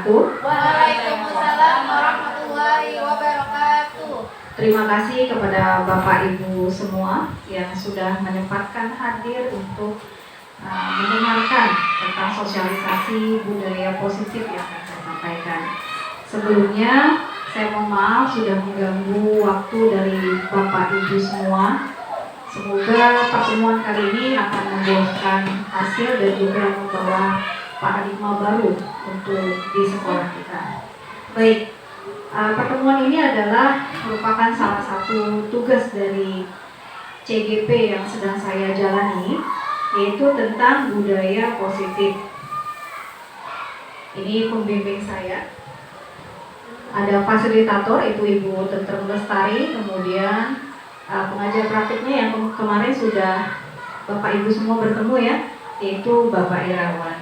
wabarakatuh. Waalaikumsalam warahmatullahi wabarakatuh. Terima kasih kepada Bapak Ibu semua yang sudah menyempatkan hadir untuk mendengarkan tentang sosialisasi budaya positif yang akan saya sampaikan. Sebelumnya, saya mohon maaf sudah mengganggu waktu dari Bapak Ibu semua. Semoga pertemuan kali ini akan membuahkan hasil dan juga membawa paradigma baru untuk di sekolah kita. Baik, pertemuan ini adalah merupakan salah satu tugas dari CGP yang sedang saya jalani, yaitu tentang budaya positif. Ini pembimbing saya. Ada fasilitator, itu Ibu Tentrem Lestari, kemudian pengajar praktiknya yang kemarin sudah Bapak Ibu semua bertemu ya, yaitu Bapak Irawan.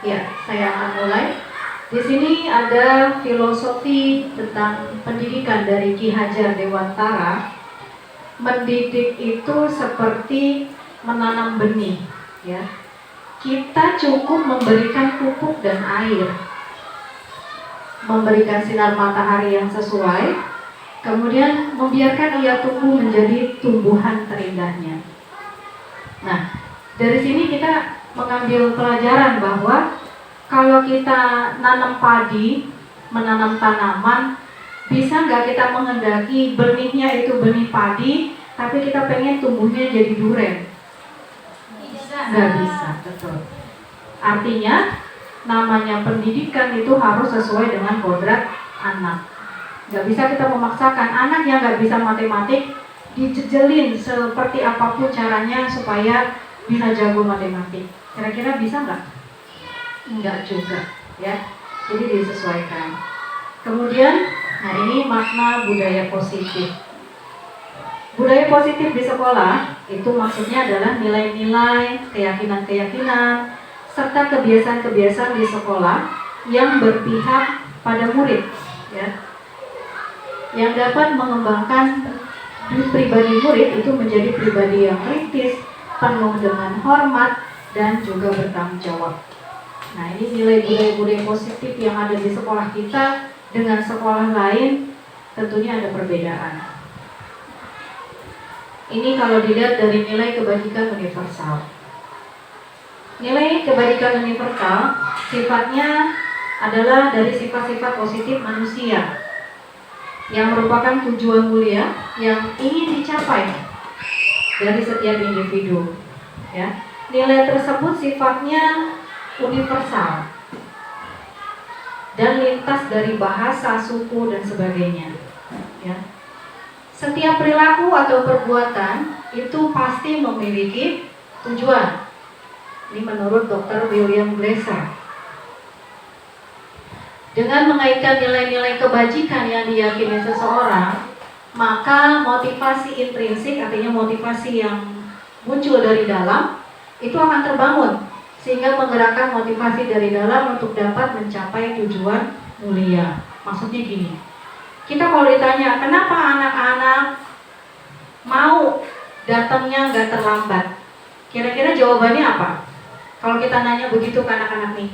Ya, saya akan mulai. Di sini ada filosofi tentang pendidikan dari Ki Hajar Dewantara. Mendidik itu seperti menanam benih, ya. Kita cukup memberikan pupuk dan air, memberikan sinar matahari yang sesuai, kemudian membiarkan ia tumbuh menjadi tumbuhan terindahnya. Nah, dari sini kita mengambil pelajaran bahwa kalau kita nanam padi, menanam tanaman, bisa nggak kita menghendaki benihnya itu benih padi, tapi kita pengen tumbuhnya jadi duren? Nggak bisa, betul. Artinya, namanya pendidikan itu harus sesuai dengan kodrat anak. Nggak bisa kita memaksakan anak yang nggak bisa matematik dijejelin seperti apapun caranya supaya bisa jago matematik. Kira-kira bisa nggak? Enggak juga, ya. Jadi disesuaikan. Kemudian, nah ini makna budaya positif. Budaya positif di sekolah itu maksudnya adalah nilai-nilai, keyakinan-keyakinan, serta kebiasaan-kebiasaan di sekolah yang berpihak pada murid, ya, yang dapat mengembangkan pribadi murid itu menjadi pribadi yang kritis, penuh dengan hormat, dan juga bertanggung jawab. Nah, ini nilai budaya-budaya positif yang ada di sekolah kita dengan sekolah lain tentunya ada perbedaan. Ini kalau dilihat dari nilai kebajikan universal. Nilai kebajikan universal sifatnya adalah dari sifat-sifat positif manusia yang merupakan tujuan mulia yang ingin dicapai dari setiap individu, ya. Nilai tersebut sifatnya universal dan lintas dari bahasa, suku, dan sebagainya, ya. Setiap perilaku atau perbuatan itu pasti memiliki tujuan. Ini menurut Dr. William Glasser. Dengan mengaitkan nilai-nilai kebajikan yang diyakini seseorang, maka motivasi intrinsik, artinya motivasi yang muncul dari dalam, itu akan terbangun sehingga menggerakkan motivasi dari dalam untuk dapat mencapai tujuan mulia. Maksudnya gini, kita kalau ditanya kenapa anak-anak mau datangnya nggak terlambat, kira-kira jawabannya apa? Kalau kita nanya begitu ke anak-anak nih,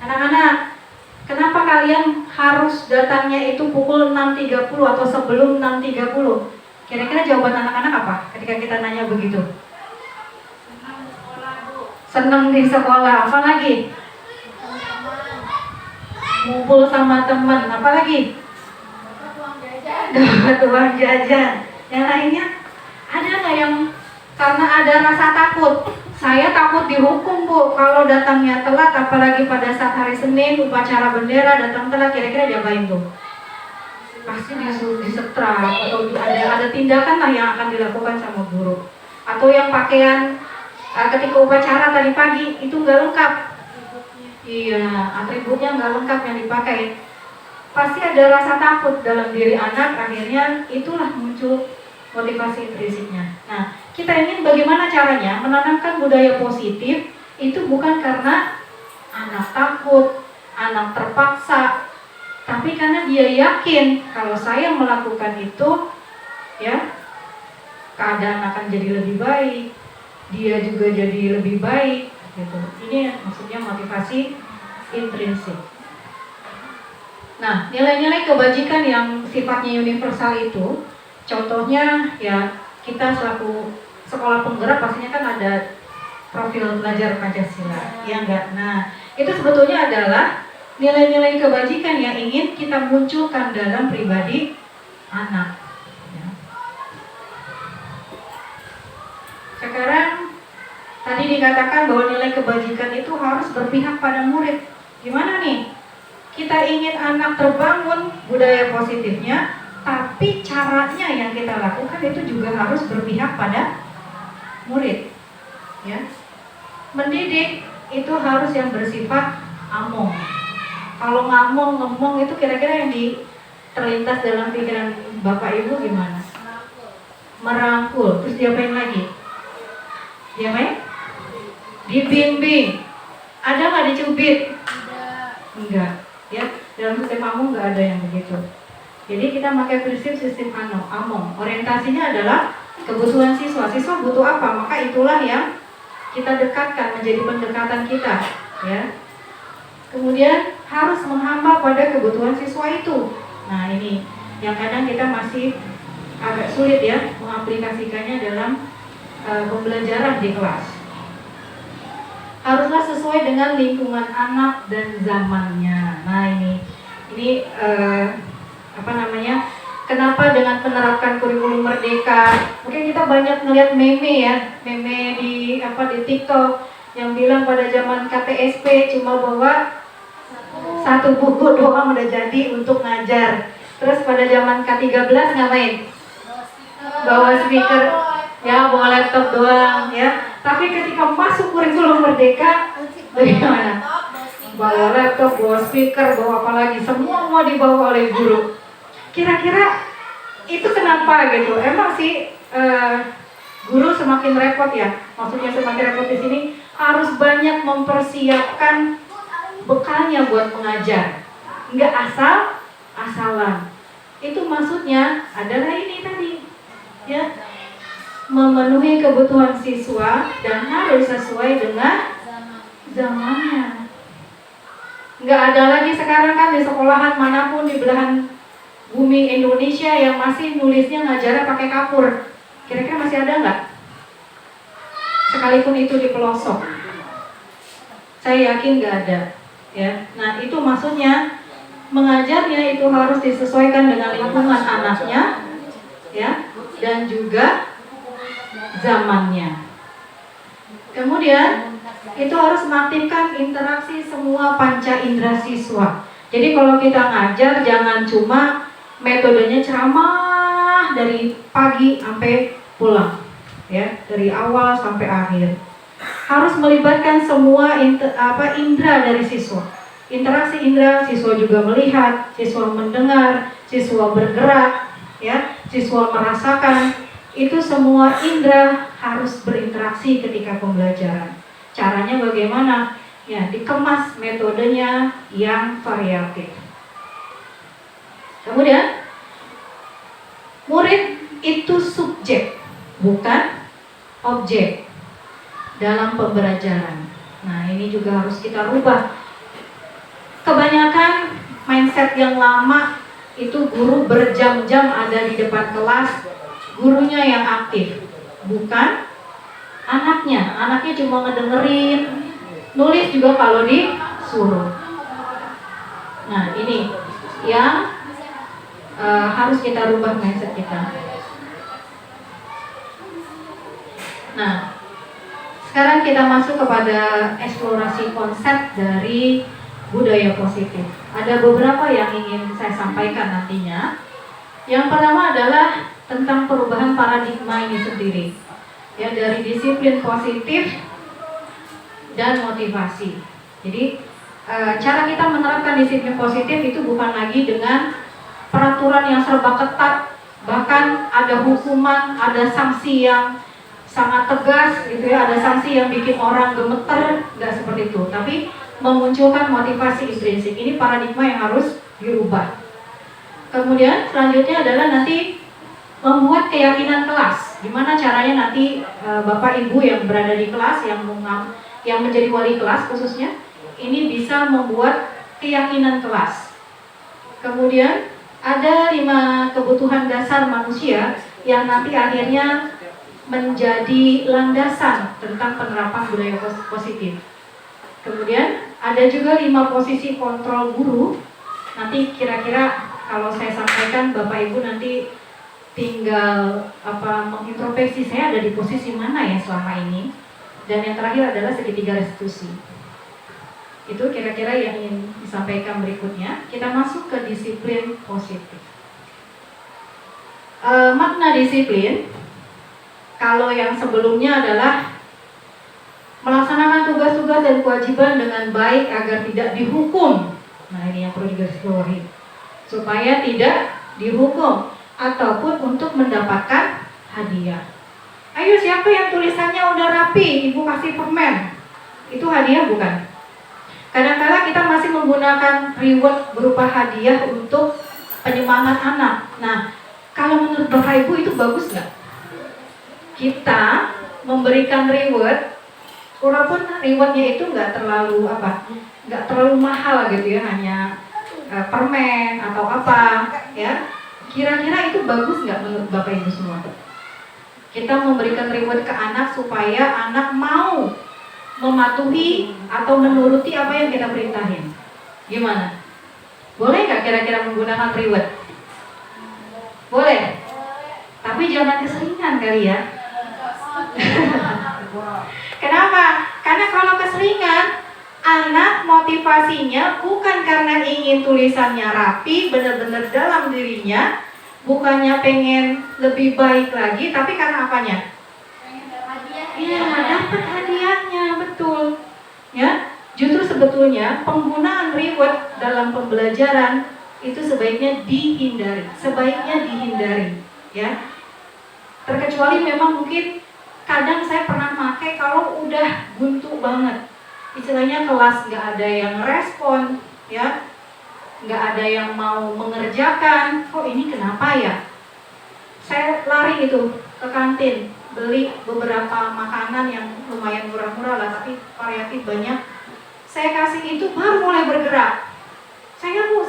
anak-anak, kenapa kalian harus datangnya itu pukul 6.30 atau sebelum 6.30? Kira-kira jawaban anak-anak apa ketika kita nanya begitu? Senang di sekolah, apa lagi? Ngumpul sama teman, apa lagi? Dapat uang jajan. Yang lainnya, ada nggak yang karena ada rasa takut? Saya takut dihukum, Bu, kalau datangnya telat, apalagi pada saat hari Senin upacara bendera datang telat, kira-kira diapain tuh? Pasti disuruh disetrap atau ada tindakan lah yang akan dilakukan sama guru. Atau yang pakaian ketika upacara tadi pagi itu nggak lengkap. Iya, atributnya nggak lengkap yang dipakai. Pasti ada rasa takut dalam diri anak, akhirnya itulah muncul motivasi intrinsiknya. Nah, kita ingin bagaimana caranya menanamkan budaya positif itu bukan karena anak takut, anak terpaksa, tapi karena dia yakin kalau saya melakukan itu, ya, keadaan akan jadi lebih baik, dia juga jadi lebih baik, gitu. Ini maksudnya motivasi intrinsik. Nah, nilai-nilai kebajikan yang sifatnya universal itu, contohnya ya kita selaku sekolah penggerak pastinya kan ada profil belajar Pancasila, ya enggak? Nah, itu sebetulnya adalah nilai-nilai kebajikan yang ingin kita munculkan dalam pribadi anak. Ya. Sekarang tadi dikatakan bahwa nilai kebajikan itu harus berpihak pada murid. Gimana nih? Kita ingin anak terbangun budaya positifnya, tapi caranya yang kita lakukan itu juga harus berpihak pada murid. Ya. Mendidik itu harus yang bersifat among. Kalau ngomong itu kira-kira yang terlintas dalam pikiran Bapak Ibu gimana? Merangkul. Terus diapain lagi? Diapain? Dibimbing. Ada nggak dicubit? Enggak. Ya, dalam sistem among nggak ada yang begitu. Jadi kita pakai prinsip sistem among. Orientasinya adalah kebutuhan siswa. Siswa butuh apa? Maka itulah yang kita dekatkan menjadi pendekatan kita. Ya. Kemudian harus menghamba pada kebutuhan siswa itu. Nah ini yang kadang kita masih agak sulit ya mengaplikasikannya dalam pembelajaran di kelas. Haruslah sesuai dengan lingkungan anak dan zamannya. Nah ini apa namanya? Kenapa dengan penerapkan kurikulum merdeka? Mungkin kita banyak melihat meme ya, meme di TikTok yang bilang pada zaman KTSP cuma bawa satu buku doang udah jadi untuk ngajar. Terus pada zaman K13 ngapain? Bawa speaker, ya bawa laptop doang ya. Tapi ketika masuk kurikulum merdeka, bagaimana? Bawa laptop, bawa speaker, bawa apa lagi? Semua mau dibawa oleh guru. Kira-kira itu kenapa gitu? Emang sih guru semakin repot ya. Maksudnya semakin repot di sini harus banyak mempersiapkan bekalnya buat mengajar, nggak asal-asalan. Itu maksudnya adalah ini tadi, ya, memenuhi kebutuhan siswa dan harus sesuai dengan zamannya. Nggak ada lagi sekarang kan di sekolahan manapun di belahan bumi Indonesia yang masih nulisnya ngajarnya pakai kapur. Kira-kira masih ada nggak? Sekalipun itu di pelosok, saya yakin nggak ada. Ya, nah itu maksudnya mengajarnya itu harus disesuaikan dengan lingkungan anaknya, ya, dan juga zamannya. Kemudian itu harus mengaktifkan interaksi semua panca indera siswa. Jadi kalau kita ngajar jangan cuma metodenya ceramah dari pagi sampai pulang, ya, dari awal sampai akhir. Harus melibatkan semua indera dari siswa. Interaksi indera, siswa juga melihat, siswa mendengar, siswa bergerak, ya, siswa merasakan. Itu semua indera harus berinteraksi ketika pembelajaran. Caranya bagaimana? Ya, dikemas metodenya yang variatif. Kemudian, murid itu subjek, bukan objek dalam pembelajaran. Nah ini juga harus kita rubah. Kebanyakan mindset yang lama itu guru berjam-jam ada di depan kelas, gurunya yang aktif, bukan anaknya. Anaknya cuma ngedengerin, nulis juga kalau disuruh. Nah ini yang harus kita rubah mindset kita. Nah sekarang kita masuk kepada eksplorasi konsep dari budaya positif. Ada beberapa yang ingin saya sampaikan nantinya. Yang pertama adalah tentang perubahan paradigma ini sendiri. Ya, dari disiplin positif dan motivasi. Jadi cara kita menerapkan disiplin positif itu bukan lagi dengan peraturan yang serba ketat, bahkan ada hukuman, ada sanksi yang sangat tegas gitu ya, ada sanksi yang bikin orang gemeter, nggak seperti itu, tapi memunculkan motivasi intrinsik. Ini paradigma yang harus dirubah. Kemudian selanjutnya adalah nanti membuat keyakinan kelas. Gimana caranya nanti Bapak Ibu yang berada di kelas, yang menjadi wali kelas khususnya, ini bisa membuat keyakinan kelas. Kemudian ada 5 kebutuhan dasar manusia yang nanti akhirnya menjadi landasan tentang penerapan budaya positif. Kemudian ada juga 5 posisi kontrol guru. Nanti kira-kira kalau saya sampaikan Bapak Ibu nanti tinggal mengintrospeksi saya ada di posisi mana ya selama ini. Dan yang terakhir adalah segitiga restitusi. Itu kira-kira yang ingin disampaikan berikutnya. Kita masuk ke disiplin positif. Makna disiplin, kalau yang sebelumnya adalah melaksanakan tugas-tugas dan kewajiban dengan baik agar tidak dihukum. Nah ini yang perlu digarisbawahi. Supaya tidak dihukum ataupun untuk mendapatkan hadiah. Ayo siapa yang tulisannya udah rapi, ibu kasih permen. Itu hadiah bukan? Kadang-kadang kita masih menggunakan reward berupa hadiah untuk penyemangat anak. Nah, kalau menurut Bapak Ibu itu bagus nggak? Kita memberikan reward, walaupun rewardnya itu nggak terlalu mahal gitu ya, hanya permen atau apa, ya. Kira-kira itu bagus nggak menurut Bapak Ibu semua? Kita memberikan reward ke anak supaya anak mau mematuhi atau menuruti apa yang kita perintahin. Gimana? Boleh nggak kira-kira menggunakan reward? Boleh. Tapi jangan keseringan kali ya. Kenapa? Karena kalau keseringan, anak motivasinya bukan karena ingin tulisannya rapi, benar-benar dalam dirinya, bukannya pengen lebih baik lagi, tapi karena apanya? Iya, dapat hadiahnya, betul. Ya, justru sebetulnya penggunaan reward dalam pembelajaran itu sebaiknya dihindari, ya. Terkecuali memang mungkin kadang saya pernah pakai kalau udah buntu banget, istilahnya kelas nggak ada yang respon, ya, nggak ada yang mau mengerjakan. Kok ini kenapa ya? Saya lari itu ke kantin, beli beberapa makanan yang lumayan murah-murah lah, tapi variatif banyak. Saya kasih itu baru mulai bergerak. Saya bu.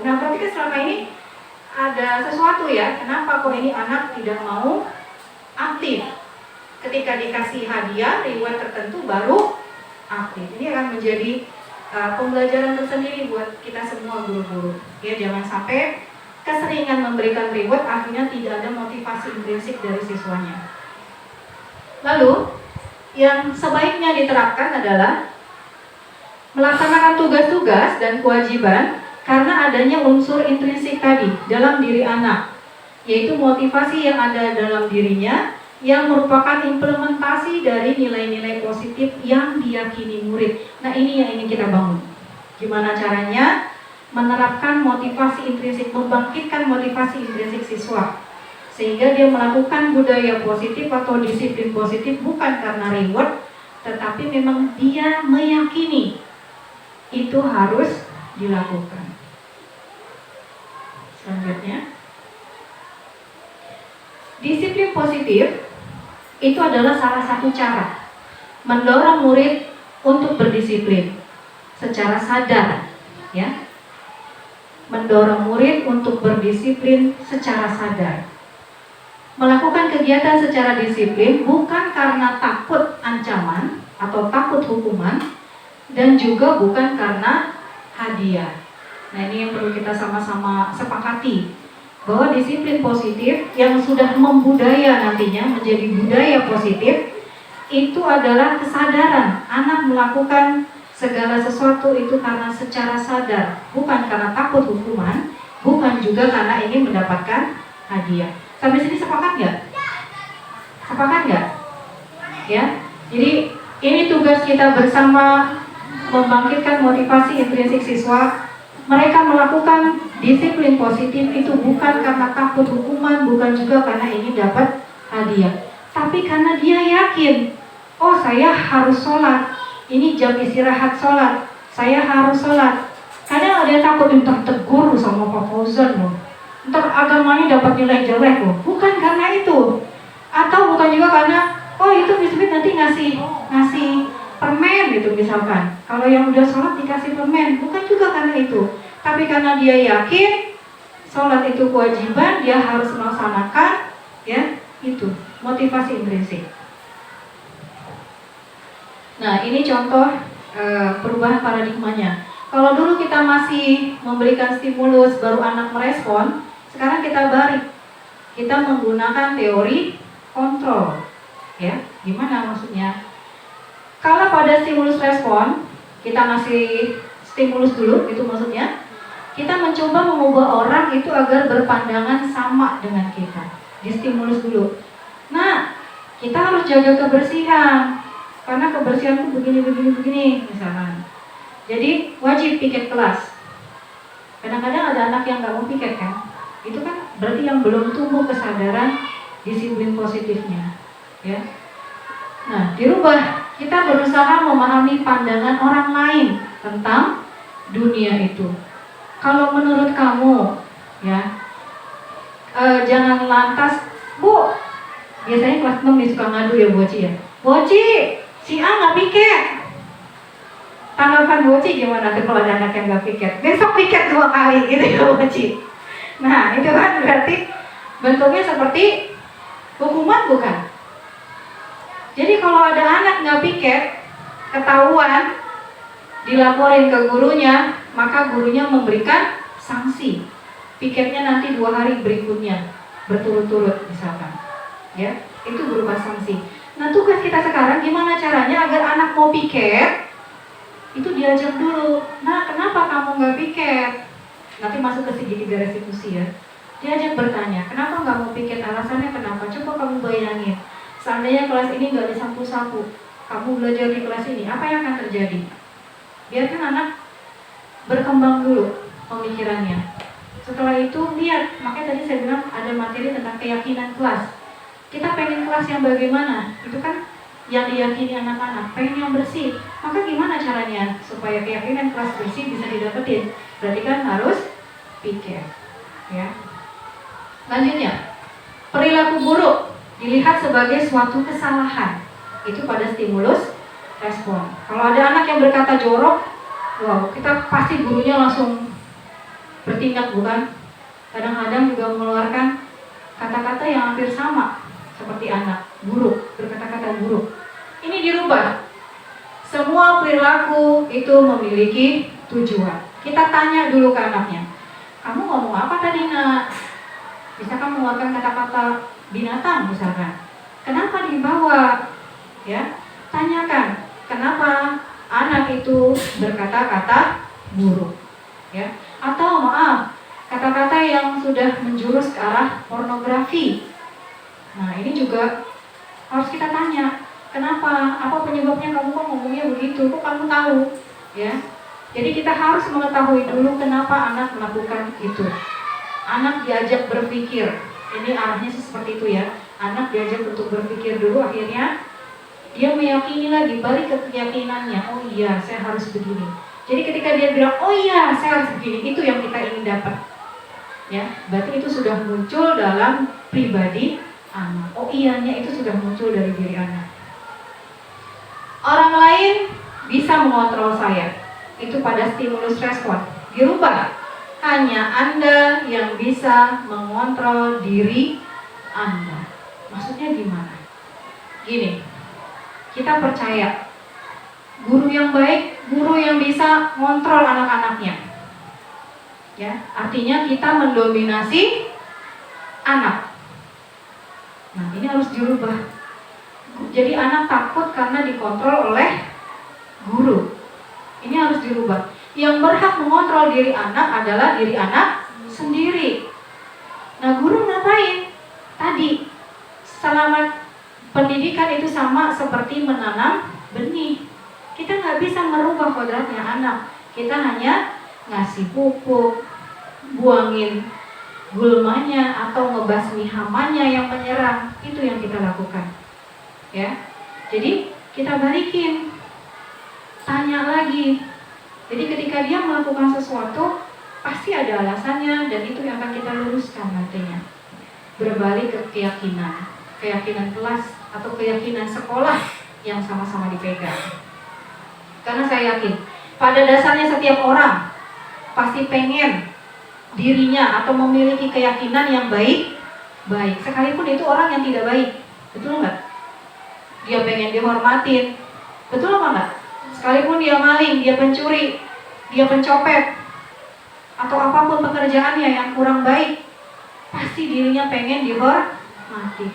Nah berarti kan selama ini ada sesuatu ya. Kenapa kok ini anak tidak mau aktif? Ketika dikasih hadiah, reward tertentu baru aktif. Ini akan menjadi pembelajaran tersendiri buat kita semua guru-guru. Ya, jangan sampai keseringan memberikan reward akhirnya tidak ada motivasi intrinsik dari siswanya. Lalu, yang sebaiknya diterapkan adalah melaksanakan tugas-tugas dan kewajiban karena adanya unsur intrinsik tadi dalam diri anak, yaitu motivasi yang ada dalam dirinya yang merupakan implementasi dari nilai-nilai positif yang diyakini murid. Nah ini yang ingin kita bangun. Gimana caranya menerapkan motivasi intrinsik, membangkitkan motivasi intrinsik siswa, sehingga dia melakukan budaya positif atau disiplin positif bukan karena reward, tetapi memang dia meyakini itu harus dilakukan. Selanjutnya, disiplin positif itu adalah salah satu cara mendorong murid untuk berdisiplin secara sadar, ya. Mendorong murid untuk berdisiplin secara sadar. Melakukan kegiatan secara disiplin bukan karena takut ancaman atau takut hukuman, dan juga bukan karena hadiah. Nah ini yang perlu kita sama-sama sepakati, bahwa disiplin positif yang sudah membudaya nantinya menjadi budaya positif itu adalah kesadaran anak melakukan segala sesuatu itu karena secara sadar, bukan karena takut hukuman, bukan juga karena ingin mendapatkan hadiah. Sampai sini sepakat nggak? Sepakat nggak? Ya, jadi ini tugas kita bersama, membangkitkan motivasi intrinsik siswa. Mereka melakukan disiplin positif itu bukan karena takut hukuman, bukan juga karena ingin dapat hadiah, tapi karena dia yakin, oh saya harus sholat, ini jam istirahat sholat, saya harus sholat. Kadang ada yang takut, entar tegur sama Pak Fauzan loh, entar agamanya dapat nilai jelek loh. Bukan karena itu, atau bukan juga karena oh itu bismit nanti ngasih permen gitu misalkan. Kalau yang udah sholat dikasih permen, bukan juga karena itu. Tapi karena dia yakin sholat itu kewajiban, dia harus melaksanakan, ya, itu motivasi intrinsik. Nah, ini contoh perubahan paradigmanya. Kalau dulu kita masih memberikan stimulus baru anak merespon, sekarang kita balik. Kita menggunakan teori kontrol. Ya, gimana maksudnya? Kalau pada stimulus respon, kita ngasih stimulus dulu, itu maksudnya kita mencoba mengubah orang itu agar berpandangan sama dengan kita. Di stimulus dulu. Nah, kita harus jaga kebersihan. Karena kebersihan itu begini, misalkan. Jadi wajib piket kelas. Kadang-kadang ada anak yang nggak mau piket kan? Itu kan berarti yang belum tumbuh kesadaran disiplin positifnya, ya. Nah, dirubah. Kita berusaha memahami pandangan orang lain tentang dunia itu. Kalau menurut kamu, ya, jangan lantas, Bu. Biasanya kelas 6 dia suka ngadu ya, Boci ya. Boci, si A nggak piket. Tanggapan Boci gimana tuh kalau ada anak yang nggak piket? Besok piket 2 kali gitu ya, Boci. Nah, itu kan berarti bentuknya seperti hukuman bukan? Jadi kalau ada anak nggak piket, ketahuan, dilaporin ke gurunya, maka gurunya memberikan sanksi. Piketnya nanti 2 hari berikutnya, berturut-turut misalkan. Ya, itu berupa sanksi. Nah, tugas kita sekarang gimana caranya agar anak mau piket, itu diajak dulu. Nah, kenapa kamu nggak piket? Nanti masuk ke segitiga restitusi ya. Diajak bertanya, kenapa nggak mau piket? Alasannya kenapa? Coba kamu bayangin. Seandainya kelas ini nggak disapu-sapu, kamu belajar di kelas ini, apa yang akan terjadi? Biarkan anak berkembang dulu pemikirannya. Setelah itu lihat, makanya tadi saya bilang ada materi tentang keyakinan kelas. Kita pengen kelas yang bagaimana? Itu kan yang diyakini anak-anak, pengen yang bersih. Maka gimana caranya supaya keyakinan kelas bersih bisa didapetin? Berarti kan harus piket, ya. Lanjutnya, perilaku buruk dilihat sebagai suatu kesalahan. Itu pada stimulus respon. Kalau ada anak yang berkata jorok, wow, kita pasti gurunya langsung bertindak bukan? Kadang-kadang juga mengeluarkan kata-kata yang hampir sama seperti anak, buruk, berkata-kata buruk. Ini dirubah. Semua perilaku itu memiliki tujuan. Kita tanya dulu ke anaknya, kamu ngomong apa tadi nak? Misalkan mengeluarkan kata-kata binatang misalkan, kenapa dibawa? Ya, tanyakan kenapa anak itu berkata-kata buruk, ya, atau maaf, kata-kata yang sudah menjurus ke arah pornografi. Nah, ini juga harus kita tanya, kenapa? Apa penyebabnya kamu kok ngomongnya begitu? Kok kamu tahu? Ya, jadi kita harus mengetahui dulu kenapa anak melakukan itu. Anak diajak berpikir. Ini arahnya seperti itu ya. Anak diajak untuk berpikir dulu, akhirnya dia meyakini lagi, balik ke keyakinannya. Oh iya, saya harus begini. Jadi ketika dia bilang, oh iya, saya harus begini, itu yang kita ingin dapat. Ya, berarti itu sudah muncul dalam pribadi anak. Oh iyanya itu sudah muncul dari diri anak. Orang lain bisa mengontrol saya. Itu pada stimulus respon. Dirubah. Hanya Anda yang bisa mengontrol diri Anda. Maksudnya gimana? Gini, kita percaya guru yang baik, guru yang bisa mengontrol anak-anaknya. Ya, artinya kita mendominasi anak. Nah, ini harus dirubah. Jadi anak takut karena dikontrol oleh guru. Ini harus dirubah. Yang berhak mengontrol diri anak adalah diri anak sendiri. Nah, guru ngapain? Tadi, selama pendidikan itu sama seperti menanam benih. Kita nggak bisa merubah kodratnya anak. Kita hanya ngasih pupuk, buangin gulmanya atau ngebasmi hamanya yang menyerang. Itu yang kita lakukan. Ya, jadi kita balikin, tanya lagi. Jadi ketika dia melakukan sesuatu, pasti ada alasannya dan itu yang akan kita luruskan nantinya. Berbalik ke keyakinan, keyakinan kelas atau keyakinan sekolah yang sama-sama dipegang. Karena saya yakin, pada dasarnya setiap orang pasti pengen dirinya atau memiliki keyakinan yang baik, sekalipun itu orang yang tidak baik, betul nggak? Dia pengen dihormatin, betul apa nggak? Sekalipun dia maling, dia pencuri, dia pencopet, atau apapun pekerjaannya yang kurang baik, pasti dirinya pengen dihormati.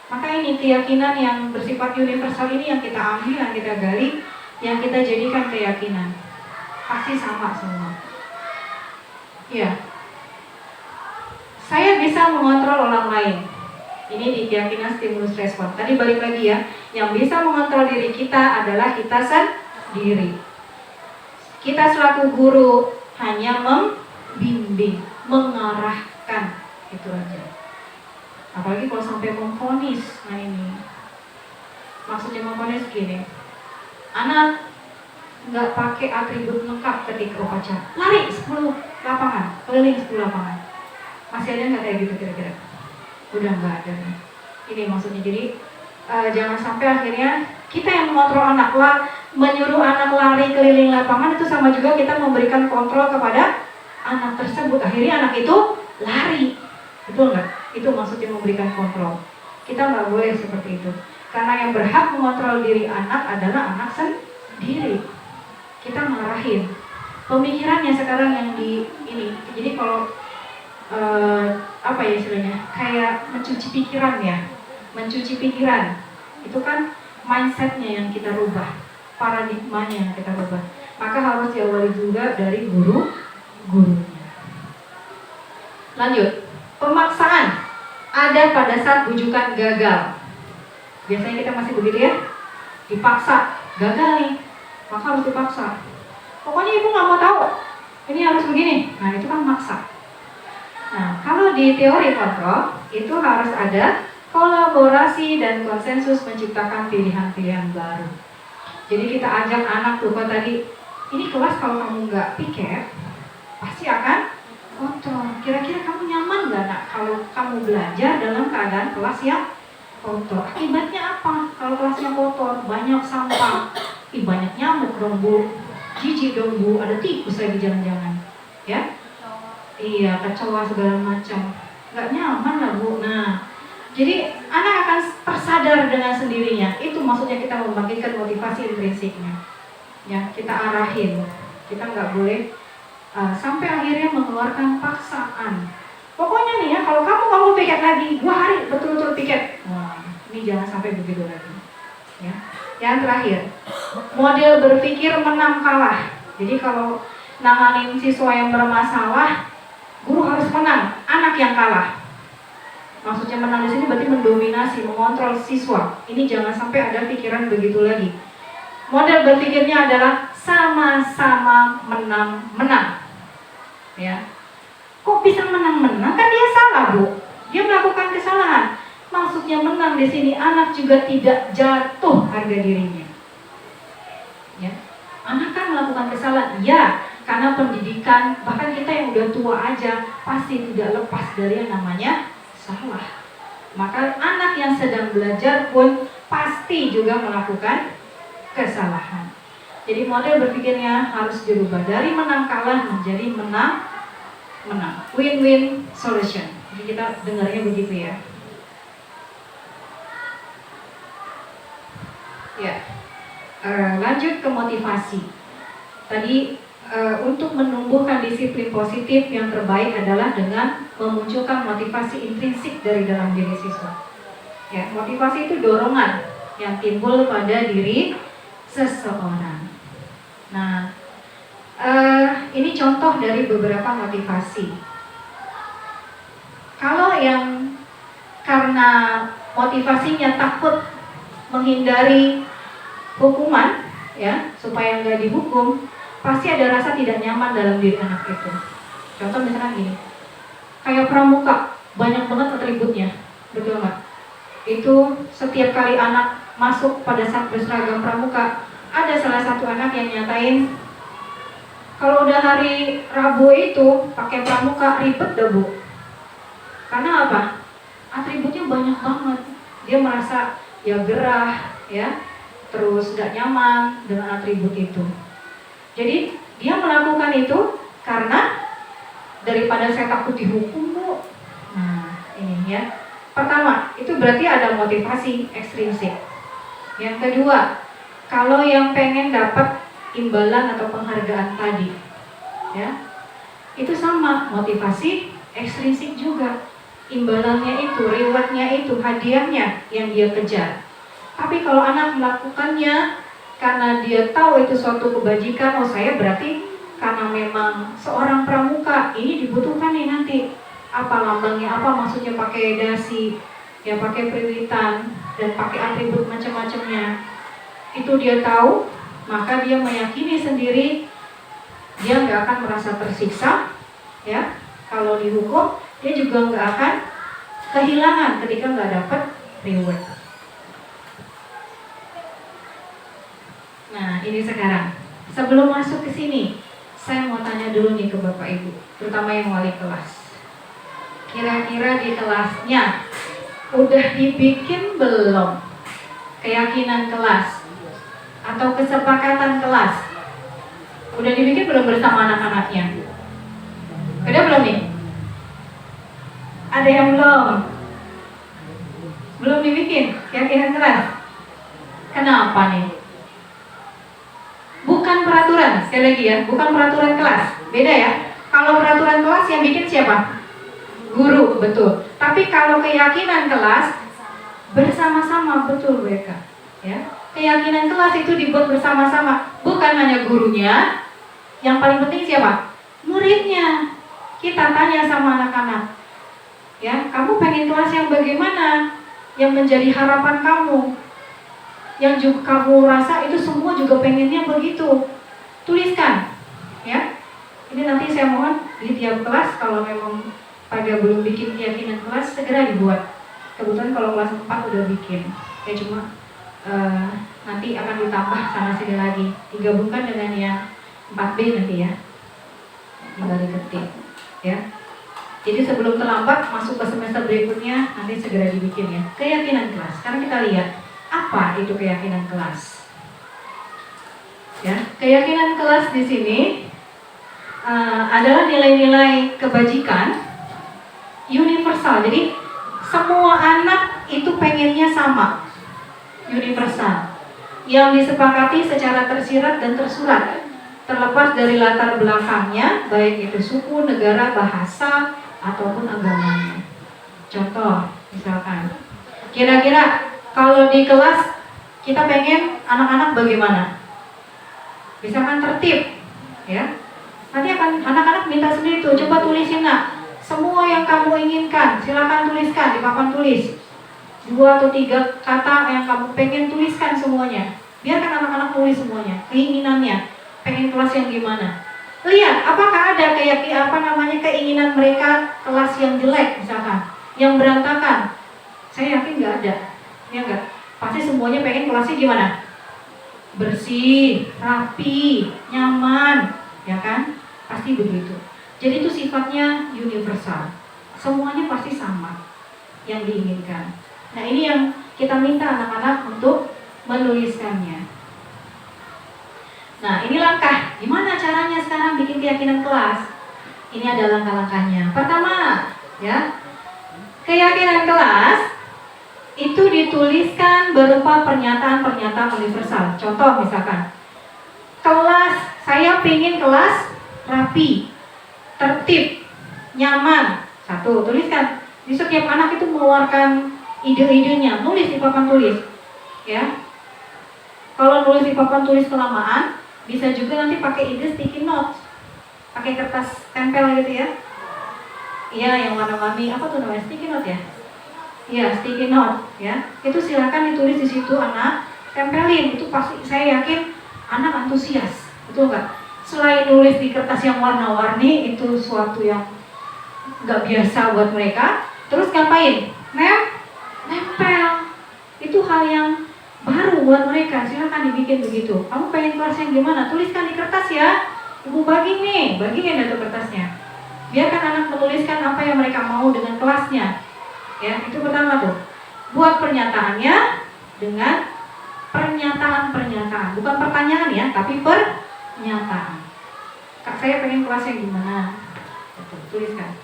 Maka ini keyakinan yang bersifat universal ini yang kita ambil, yang kita gali, yang kita jadikan keyakinan. Pasti sama semua. Ya, saya bisa mengontrol orang lain. Ini di keyakinan stimulus respon. Tadi balik lagi ya, yang bisa mengontrol diri kita adalah kita sendiri. Kita selaku guru hanya membimbing, mengarahkan, itu aja. Apalagi kalau sampai memvonis, nah ini maksudnya memvonis gini, anak nggak pakai atribut lengkap ketika upacara, lari 10 lapangan, keliling 10 lapangan. Masih ada nggak kayak gitu kira-kira? Udah nggak ada. Ini maksudnya, jadi jangan sampai akhirnya kita yang mengontrol anak, menyuruh anak lari keliling lapangan, itu sama juga kita memberikan kontrol kepada anak tersebut. Akhirnya anak itu lari, betul nggak? Itu maksudnya memberikan kontrol. Kita nggak boleh seperti itu, karena yang berhak mengontrol diri anak adalah anak sendiri. Kita ngarahin pemikirannya sekarang yang di ini. Jadi kalau apa ya istilahnya, kayak mencuci pikiran ya, mencuci pikiran itu kan mindsetnya yang kita rubah, paradigmanya yang kita rubah. Maka harus diawali juga dari gurunya. Lanjut, pemaksaan ada pada saat bujukan gagal. Biasanya kita masih begitu ya, dipaksa, gagal nih, maka harus dipaksa. Pokoknya ibu nggak mau tahu, ini harus begini. Nah itu kan maksa. Nah, kalau di teori kontrol itu harus ada kolaborasi dan konsensus menciptakan pilihan-pilihan baru. Jadi kita ajak anak tuh, kalau tadi ini kelas kalau kamu nggak piket pasti akan kotor. Kira-kira kamu nyaman nggak nak kalau kamu belajar dalam keadaan kelas yang kotor? Akibatnya apa? Kalau kelasnya kotor, banyak sampah, banyak nyamuk dong bu, jijik dong bu, ada tikus lagi jangan-jangan, ya? Iya, kecoa segala macam, nggak nyaman lah bu. Nah, jadi anak akan tersadar dengan sendirinya. Itu maksudnya kita membangkitkan motivasi intrinsiknya. Ya, kita arahin. Kita nggak boleh sampai akhirnya mengeluarkan paksaan. Pokoknya nih ya, kalau kamu piket lagi 2 hari betul-betul piket. Wah, ini jangan sampai begitu lagi. Ya. Yang terakhir, model berpikir menang kalah. Jadi kalau nanganin siswa yang bermasalah, guru harus menang, anak yang kalah. Maksudnya menang di sini berarti mendominasi, mengontrol siswa. Ini jangan sampai ada pikiran begitu lagi. Model berpikirnya adalah sama-sama menang-menang. Ya. Kok bisa menang-menang? Kan dia salah, Bu. Dia melakukan kesalahan. Maksudnya menang di sini anak juga tidak jatuh harga dirinya. Ya. Anak kan melakukan kesalahan, ya, karena pendidikan, bahkan kita yang udah tua aja pasti tidak lepas dari yang namanya salah. Maka anak yang sedang belajar pun pasti juga melakukan kesalahan. Jadi model berpikirnya harus dirubah dari menang kalah menjadi menang, win-win solution. Jadi kita dengarnya begitu ya. Ya, lanjut ke motivasi. Tadi untuk menumbuhkan disiplin positif yang terbaik adalah dengan memunculkan motivasi intrinsik dari dalam diri siswa. Ya, motivasi itu dorongan yang timbul pada diri seseorang. Nah, ini contoh dari beberapa motivasi. Kalau yang karena motivasinya takut menghindari hukuman, ya, supaya nggak dihukum, pasti ada rasa tidak nyaman dalam diri anak itu. Contoh misalnya gini, kayak pramuka, banyak banget atributnya, betul nggak? Itu setiap kali anak masuk pada saat berseragam pramuka, ada salah satu anak yang nyatain, kalau udah hari Rabu itu pakai pramuka ribet dah bu. Karena apa? Atributnya banyak banget. Dia merasa ya gerah, ya, terus nggak nyaman dengan atribut itu. Jadi dia melakukan itu Karena daripada saya takut dihukum, Bu. Nah, ini ya. Pertama, itu berarti ada motivasi ekstrinsik. Yang kedua, kalau yang pengen dapat imbalan atau penghargaan tadi, ya, itu sama, motivasi ekstrinsik juga. Imbalannya itu, rewardnya itu, hadiahnya yang dia kejar. Tapi kalau anak melakukannya karena dia tahu itu suatu kebajikan, oh saya berarti karena memang seorang pramuka, ini dibutuhkan nih nanti. Apa lambangnya, apa maksudnya pakai dasi, ya pakai periwitan, dan pakai atribut macam-macamnya. Itu dia tahu, maka dia meyakini sendiri, dia nggak akan merasa tersiksa, ya. Kalau dihukum, dia juga nggak akan kehilangan ketika nggak dapat reward. Nah, ini sekarang. Sebelum masuk ke sini, saya mau tanya dulu nih ke Bapak Ibu, terutama yang wali kelas. Kira-kira di kelasnya udah dibikin belum keyakinan kelas atau kesepakatan kelas? Udah dibikin belum bersama anak-anaknya? Udah belum nih? Ada yang belum? Belum dibikin keyakinan kelas? Kenapa nih? Bukan peraturan, sekali lagi ya, bukan peraturan kelas. Beda ya. Kalau peraturan kelas yang bikin siapa? Guru, betul. Tapi kalau keyakinan kelas bersama-sama, betul mereka. Ya, keyakinan kelas itu dibuat bersama-sama, bukan hanya gurunya. Yang paling penting siapa? Muridnya. Kita tanya sama anak-anak, ya, kamu pengen kelas yang bagaimana? Yang menjadi harapan kamu, yang juga kamu rasa itu semua juga pengennya begitu. Tuliskan, ya. Ini nanti saya mohon di tiap kelas kalau memang pada belum bikin keyakinan kelas, segera dibuat. Kebetulan kalau kelas 4 udah bikin, ya cuma nanti akan ditambah sana sini lagi, digabungkan dengan yang 4B nanti ya, tinggal diketik ya. Jadi sebelum terlambat masuk ke semester berikutnya, nanti segera dibikin ya keyakinan kelas. Sekarang kita lihat apa itu keyakinan kelas. Ya, keyakinan kelas di sini adalah nilai-nilai kebajikan universal. Jadi semua anak itu pengennya sama, universal, yang disepakati secara tersirat dan tersurat, terlepas dari latar belakangnya, baik itu suku, negara, bahasa, ataupun agamanya. Contoh, misalkan, kira-kira kalau di kelas kita pengen anak-anak bagaimana? Misalkan tertib, ya. Nanti akan anak-anak minta sendiri tuh, coba tulisin nak. Semua yang kamu inginkan, silakan tuliskan di papan tulis. 2 atau 3 kata yang kamu pengen, tuliskan semuanya. Biarkan anak-anak tulis semuanya, keinginannya, pengen kelas yang gimana. Lihat, apakah ada keinginan mereka kelas yang jelek misalkan, yang berantakan. Saya yakin nggak ada, ya nggak. Pasti semuanya pengen kelasnya gimana? Bersih, rapi, nyaman, ya kan? Pasti begitu. Jadi itu sifatnya universal. Semuanya pasti sama yang diinginkan. Nah, ini yang kita minta anak-anak untuk menuliskannya. Nah, ini langkah. Gimana caranya sekarang bikin keyakinan kelas? Ini ada langkah-langkahnya. Pertama, ya, keyakinan kelas itu dituliskan berupa pernyataan-pernyataan universal. Contoh misalkan, kelas, saya pengen kelas rapi, tertib, nyaman. 1, tuliskan. Di setiap anak itu mengeluarkan ide-idenya, nulis di papan tulis, ya. Kalau nulis di papan tulis kelamaan, bisa juga nanti pakai ide sticky note, pakai kertas tempel gitu ya. Iya, yang warna-warni, apa tuh namanya, sticky note ya? Iya, sticky note, ya. Itu silakan ditulis di situ anak, tempelin. Itu pasti, saya yakin anak antusias, betul nggak? Selain nulis di kertas yang warna-warni, itu suatu yang nggak biasa buat mereka. Terus ngapain? Nempel. Itu hal yang baru buat mereka. Silakan dibikin begitu. Kamu pengen kelas yang gimana? Tuliskan di kertas ya. Ibu bagiin itu kertasnya. Biarkan anak menuliskan apa yang mereka mau dengan kelasnya. Ya, itu pertama tuh. Buat pernyataannya dengan pernyataan-pernyataan. Bukan pertanyaan ya, tapi pernyataan. Kak, saya pengen kelasnya gimana? Tuliskan.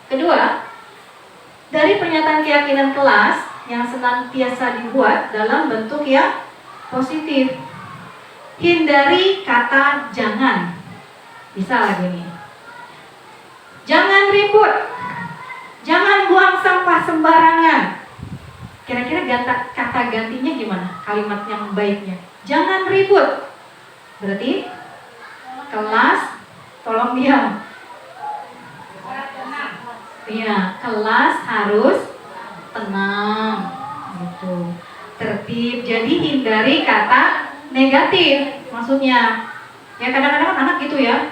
Kedua, dari pernyataan keyakinan kelas yang senantiasa dibuat dalam bentuk yang positif. Hindari kata jangan. Bisa lagi nih. Jangan ribut. Jangan buang sampah sembarangan. Kira-kira kata gantinya gimana? Kalimat yang baiknya. Jangan ribut. Berarti kelas tolong diam. Iya, kelas harus tenang, gitu, tertib. Jadi hindari kata negatif, maksudnya. Ya kadang-kadang kan anak gitu ya,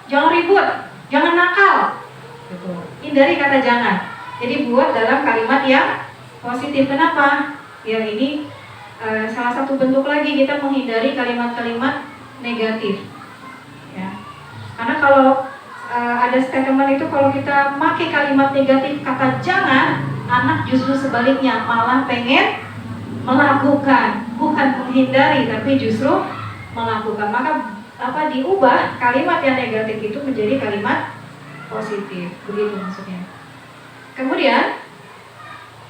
jangan ribut, jangan nakal, gitu. Hindari kata jangan. Jadi buat dalam kalimat yang positif. Kenapa? Ya ini salah satu bentuk lagi kita menghindari kalimat-kalimat negatif. Ya, karena kalau ada statement itu kalau kita pakai kalimat negatif kata jangan, anak justru sebaliknya malah pengen melakukan, bukan menghindari tapi justru melakukan. Maka diubah kalimat yang negatif itu menjadi kalimat positif, begitu maksudnya. Kemudian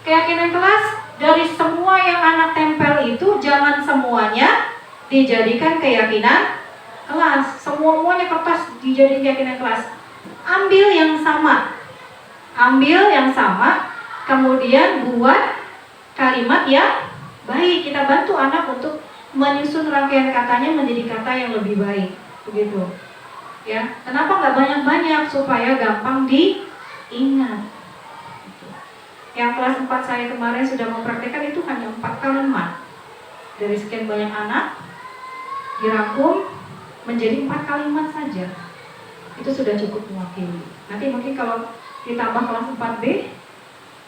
keyakinan kelas, dari semua yang anak tempel itu jangan semuanya dijadikan keyakinan kelas. Semuanya kertas dijadikan keyakinan kelas. Ambil yang sama. Ambil yang sama, kemudian buat kalimat yang baik. Kita bantu anak untuk menyusun rangkaian katanya menjadi kata yang lebih baik. Begitu. Ya, kenapa nggak banyak-banyak supaya gampang diingat. Yang kelas 4 saya kemarin sudah mempraktikkan itu hanya 4 kalimat. Dari sekian banyak anak dirangkum menjadi 4 kalimat saja. Itu sudah cukup mewakili. Nanti mungkin kalau ditambah kelas 4B,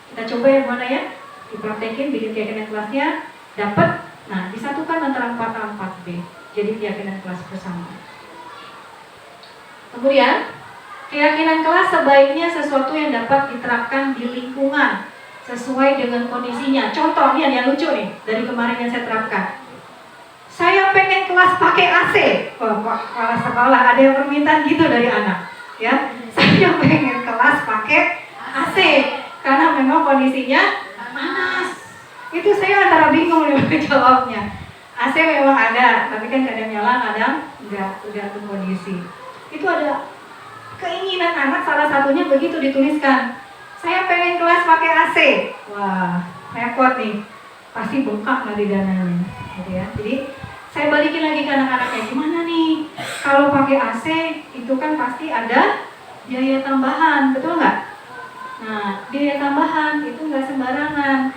kita coba yang mana ya? Dipraktekin, bikin keyakinan kelasnya, dapat. Nah, disatukan antara 4A dan 4B. Jadi keyakinan kelas bersama. Kemudian, keyakinan kelas sebaiknya sesuatu yang dapat diterapkan di lingkungan sesuai dengan kondisinya. Contoh nih yang lucu nih dari kemarin yang saya terapkan. Saya pengen kelas pakai AC. Wah, kepala sekolah ada yang permintaan gitu dari anak. Ya, saya pengen kelas pakai AC karena memang kondisinya panas. Itu saya antara bingung nih jawabnya. AC memang ada, tapi kan kadang nyala, kadang enggak, tergantung kondisi. Itu ada keinginan anak, salah satunya begitu dituliskan. Saya pengen kelas pakai AC. Wah, repot nih. Pasti bengkak nanti dananya, gitu ya. Jadi saya balikin lagi ke anak-anaknya, gimana nih? Kalau pakai AC itu kan pasti ada biaya tambahan, betul nggak? Nah, biaya tambahan itu nggak sembarangan.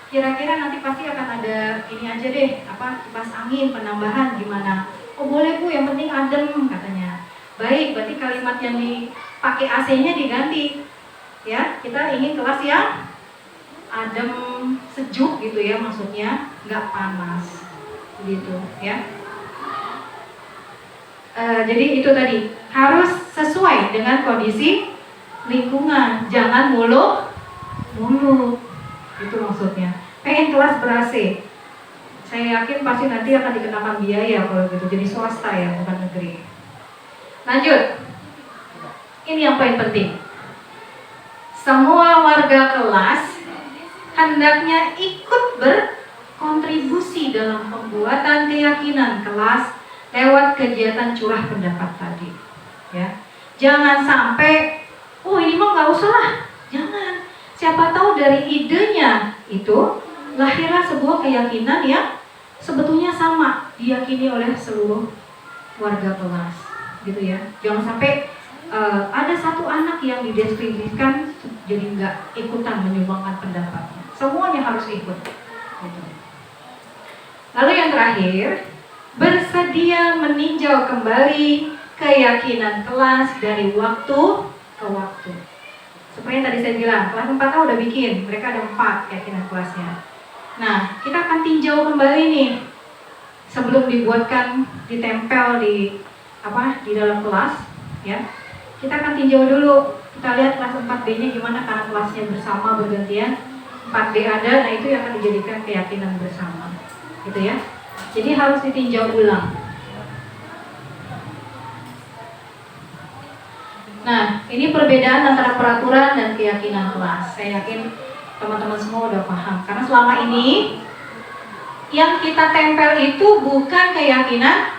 Kira-kira nanti pasti akan ada ini aja deh, kipas angin penambahan gimana? Oh boleh Bu, yang penting adem katanya. Baik, berarti kalimat yang dipakai AC-nya diganti. Ya, kita ingin kelas yang adem, sejuk gitu ya, maksudnya nggak panas. Gitu ya. Jadi itu tadi harus sesuai dengan kondisi lingkungan, jangan muluk-muluk. Itu maksudnya. Pengen kelas ber-AC, saya yakin pasti nanti akan dikenakan biaya kalau gitu. Jadi swasta ya, bukan negeri. Lanjut. Ini yang paling penting. Semua warga kelas hendaknya ikut berkontribusi dalam pembuatan keyakinan kelas lewat kegiatan curah pendapat tadi. Ya, jangan sampai, ini mah nggak usah lah, jangan. Siapa tahu dari idenya itu lahirlah sebuah keyakinan yang sebetulnya sama diyakini oleh seluruh warga kelas, gitu ya. Jangan sampai ada satu anak yang dideskripsikan jadi nggak ikutan menyumbangkan pendapatnya. Semuanya harus ikut. Gitu. Lalu yang terakhir, bersedia meninjau kembali keyakinan kelas dari waktu ke waktu. Seperti yang tadi saya bilang, kelas 4A udah bikin, mereka ada 4 keyakinan kelasnya. Nah, kita akan tinjau kembali nih sebelum dibuatkan, ditempel di dalam kelas, ya. Kita akan tinjau dulu, kita lihat kelas 4B-nya gimana karena kelasnya bersama bergantian. 4B ada, nah itu yang akan dijadikan keyakinan bersama, gitu ya. Jadi harus ditinjau ulang. Nah, ini perbedaan antara peraturan dan keyakinan kelas. Saya yakin teman-teman semua udah paham. Karena selama ini yang kita tempel itu bukan keyakinan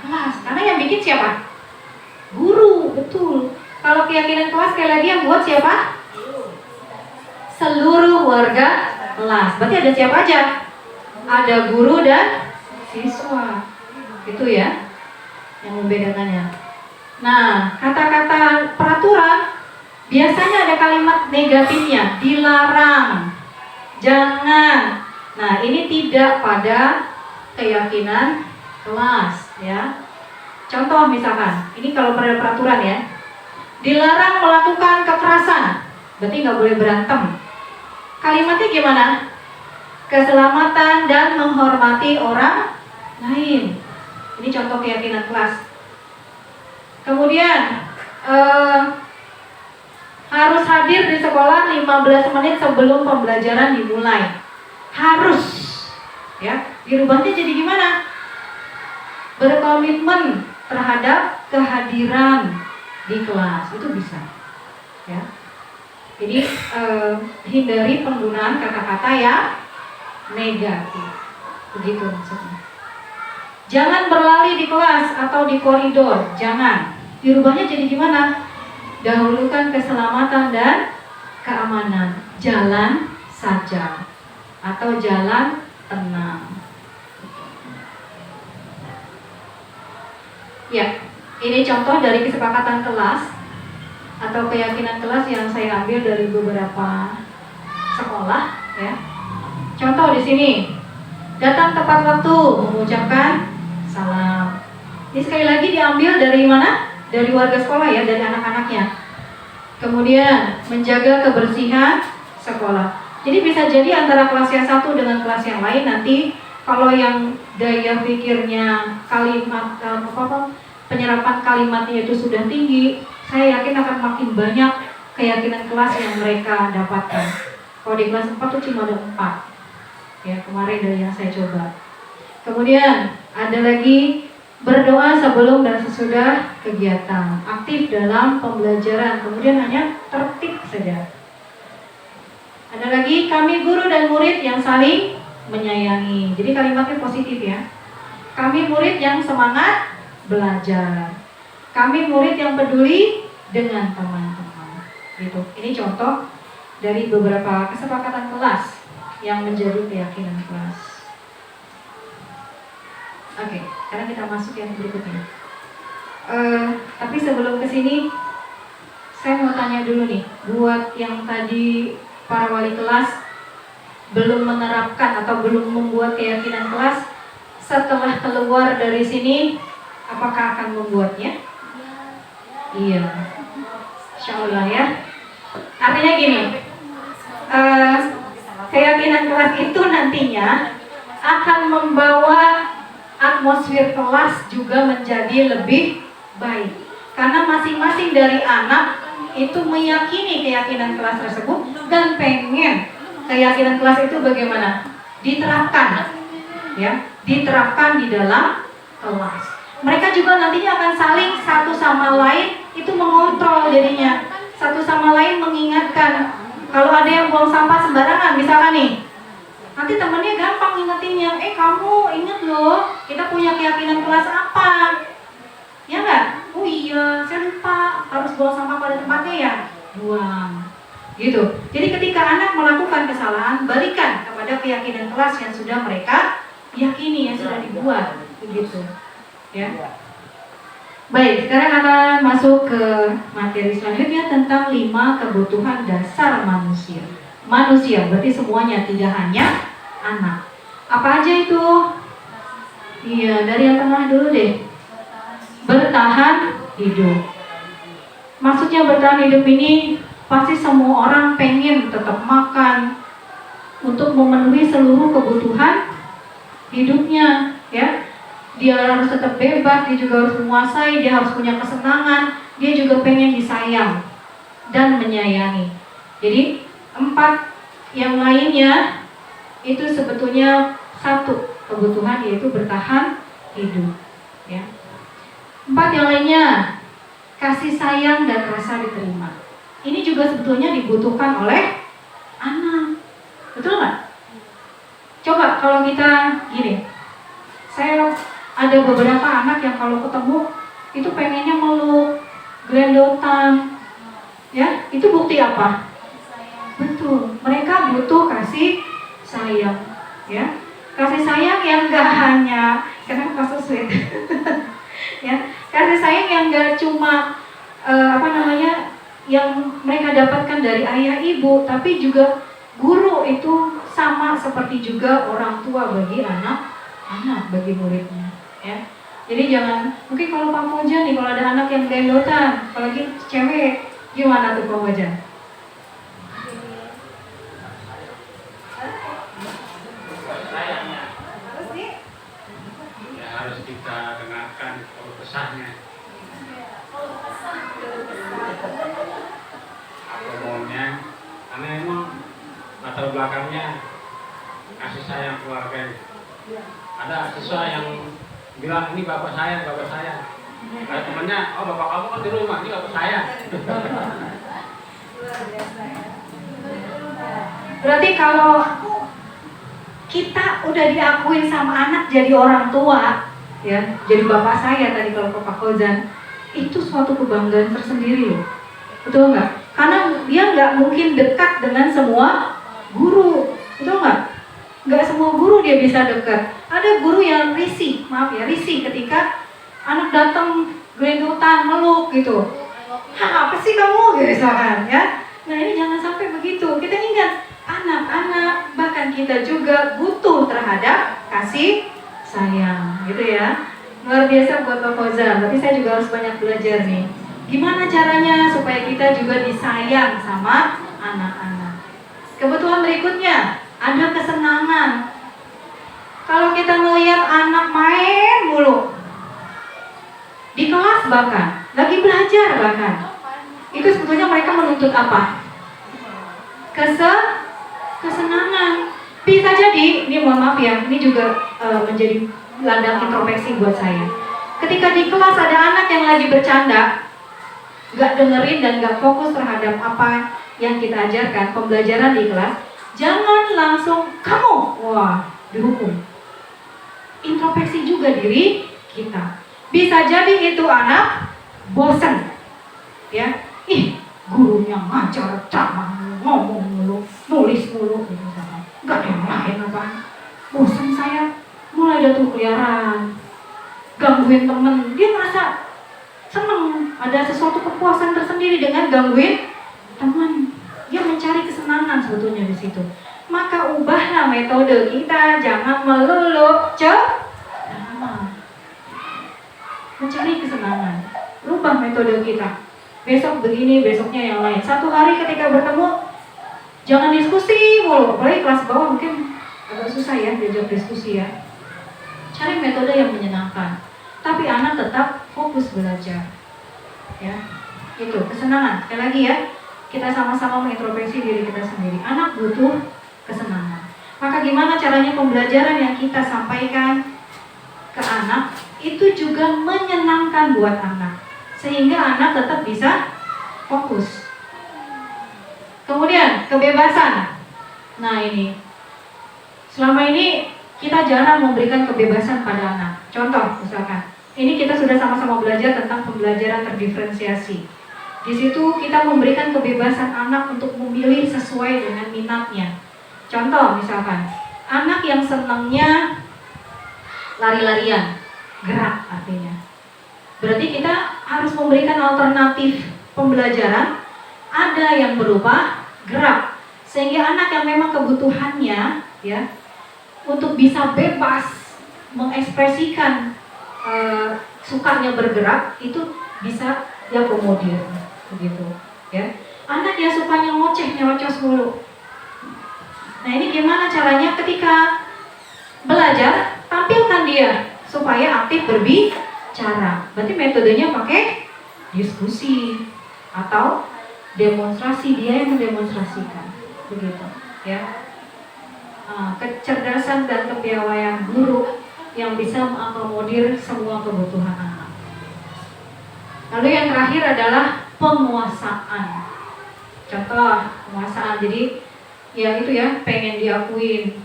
kelas. Karena yang bikin siapa? Guru, betul. Kalau keyakinan kelas sekali lagi yang buat siapa? Seluruh warga kelas. Berarti ada siapa aja? Ada guru dan siswa. Itu ya yang membedakannya. Nah, kata-kata peraturan biasanya ada kalimat negatifnya, dilarang, jangan. Nah, ini tidak pada keyakinan kelas ya. Contoh misalkan, ini kalau pada peraturan ya, dilarang melakukan kekerasan, berarti nggak boleh berantem. Kalimatnya gimana? Keselamatan dan menghormati orang lain. Ini contoh keyakinan kelas. Kemudian harus hadir di sekolah 15 menit sebelum pembelajaran dimulai. Harus ya. Dirubahnya jadi gimana? Berkomitmen terhadap kehadiran di kelas. Itu bisa ya. Jadi hindari penggunaan kata-kata yang negatif. Begitu maksudnya. Jangan berlari di kelas atau di koridor. Jangan. Dirubahnya jadi gimana? Dahulukan keselamatan dan keamanan. Jalan saja atau jalan tenang. Ya, ini contoh dari kesepakatan kelas atau keyakinan kelas yang saya ambil dari beberapa sekolah ya. Contoh di sini, datang tepat waktu, mengucapkan salam. Ini sekali lagi diambil dari mana? Dari warga sekolah ya, dari anak-anaknya. Kemudian menjaga kebersihan sekolah. Jadi bisa jadi antara kelas yang satu dengan kelas yang lain nanti kalau yang daya pikirnya kalimat penyerapan kalimatnya itu sudah tinggi, saya yakin akan makin banyak keyakinan kelas yang mereka dapatkan. Kalau di kelas 4 tuh cuma ada 4. Ya, kemarin dari yang saya coba. Kemudian ada lagi berdoa sebelum dan sesudah kegiatan, aktif dalam pembelajaran, kemudian hanya tertib saja. Ada lagi kami guru dan murid yang saling menyayangi. Jadi kalimatnya positif ya. Kami murid yang semangat belajar. Kami murid yang peduli dengan teman-teman. Gitu. Ini contoh dari beberapa kesepakatan kelas yang menjadi keyakinan kelas. Oke, sekarang kita masuk yang berikutnya. Tapi sebelum kesini, saya mau tanya dulu nih, buat yang tadi para wali kelas belum menerapkan atau belum membuat keyakinan kelas, setelah keluar dari sini, apakah akan membuatnya? Iya, insya Allah ya. Artinya gini, keyakinan kelas itu nantinya akan membawa atmosfer kelas juga menjadi lebih baik. Karena masing-masing dari anak itu meyakini keyakinan kelas tersebut dan pengen keyakinan kelas itu bagaimana? Diterapkan. Ya, diterapkan di dalam kelas. Mereka juga nantinya akan saling satu sama lain itu mengontrol jadinya. Satu sama lain mengingatkan. Kalau ada yang buang sampah sembarangan misalkan nih, nanti temennya gampang ngingetinnya, kamu inget loh, kita punya keyakinan kelas apa? Ya nggak? Oh iya, saya lupa harus buang sampah pada tempatnya ya, buang. Gitu. Jadi ketika anak melakukan kesalahan, balikan kepada keyakinan kelas yang sudah mereka yakini, yang sudah dibuat, begitu. Ya. Baik, sekarang akan masuk ke materi selanjutnya tentang 5 kebutuhan dasar manusia. Manusia berarti semuanya, tidak hanya anak. Apa aja itu? Iya, dari yang tengah dulu deh. Bertahan hidup. Maksudnya bertahan hidup ini pasti semua orang pengen tetap makan untuk memenuhi seluruh kebutuhan hidupnya, ya. Dia harus tetap bebas, dia juga harus menguasai, dia harus punya kesenangan, dia juga pengen disayang dan menyayangi. Jadi 4 yang lainnya itu sebetulnya satu kebutuhan, yaitu bertahan hidup. Ya. 4 yang lainnya, kasih sayang dan rasa diterima. Ini juga sebetulnya dibutuhkan oleh anak. Betul nggak? Coba kalau kita gini, saya ada beberapa anak yang kalau ketemu itu pengennya meluk, gelendotan, ya itu bukti apa? Betul, mereka butuh kasih sayang, ya kasih sayang yang gak hanya karena so sweet, ya kasih sayang yang gak cuma yang mereka dapatkan dari ayah ibu, tapi juga guru itu sama seperti juga orang tua bagi anak bagi muridnya, ya. Jadi jangan, mungkin kalau Pak Moja nih, kalau ada anak yang gelendotan, apalagi cewek, gimana tuh Pak Moja? Harus kita dengarkan kalau kesahnya. Apa maunya? Karena emang latar belakangnya kasih sayang keluarga. Ada siswa yang bilang ini bapak saya. Ada temannya, oh bapak kamu kan di rumah, ini bapak saya. Berarti kalau kita udah diakuin sama anak jadi orang tua, ya, jadi bapak saya tadi kalau Pak Kozan, itu suatu kebanggaan tersendiri loh, betul nggak? Karena dia nggak mungkin dekat dengan semua guru, betul nggak? Nggak semua guru dia bisa dekat. Ada guru yang risih ketika anak datang gelendotan meluk gitu. Apa sih kamu? Misalkan, ya. Nah ini jangan sampai begitu. Kita ingat anak-anak, bahkan kita juga butuh terhadap kasih sayang, gitu ya. Luar biasa buat Pak Fauzan. Tapi saya juga harus banyak belajar nih. Gimana caranya supaya kita juga disayang sama anak-anak. Kebutuhan berikutnya, ada kesenangan. Kalau kita melihat anak main mulu di kelas, bahkan lagi belajar, bahkan itu sebetulnya mereka menuntut apa? Kesenangan. Bisa jadi, ini mohon maaf ya, ini juga menjadi ladang introspeksi buat saya. Ketika di kelas ada anak yang lagi bercanda, gak dengerin dan gak fokus terhadap apa yang kita ajarkan, pembelajaran di kelas, jangan langsung kamu, wah, dihukum. Introspeksi juga diri kita. Bisa jadi itu anak bosan, ya, gurunya ngajar ceramah, ngomong mulu, nulis mulu, gitu, gak ada yang lain apa? Bosan saya, mulai ada tuh keliaran, gangguin temen, dia merasa seneng, ada sesuatu kepuasan tersendiri dengan gangguin teman. Dia mencari kesenangan sebetulnya di situ. Maka ubahlah metode kita, jangan melulu ceramah. Mencari kesenangan. Rubah metode kita. Besok begini, besoknya yang lain. Satu hari ketika bertemu, jangan diskusi mulu. Apalagi kelas bawah mungkin agak susah ya diajak diskusi ya. Cari metode yang menyenangkan. Tapi anak tetap fokus belajar. Ya, itu kesenangan. Sekali lagi ya, kita sama-sama mengintrospeksi diri kita sendiri. Anak butuh kesenangan. Maka gimana caranya pembelajaran yang kita sampaikan ke anak itu juga menyenangkan buat anak, sehingga anak tetap bisa fokus. Kemudian kebebasan. Nah ini, selama ini kita jarang memberikan kebebasan pada anak. Contoh misalkan, ini kita sudah sama-sama belajar tentang pembelajaran terdiferensiasi. Di situ kita memberikan kebebasan anak untuk memilih sesuai dengan minatnya. Contoh misalkan, anak yang senangnya lari-larian, gerak artinya. Berarti kita harus memberikan alternatif pembelajaran, ada yang berupa gerak, sehingga anak yang memang kebutuhannya ya untuk bisa bebas mengekspresikan sukanya bergerak itu bisa diakomodir begitu ya. Anak yang sukanya ngoceh nyerocos mulu. Nah ini gimana caranya ketika belajar, tampilkan dia supaya aktif berbicara. Berarti metodenya pakai diskusi atau demonstrasi, dia yang mendemonstrasikan begitu ya. Kecerdasan dan kepiawaian guru yang bisa mengakomodir semua kebutuhan anak. Lalu yang terakhir adalah penguasaan. Contoh penguasaan, jadi ya itu ya, pengen diakuin.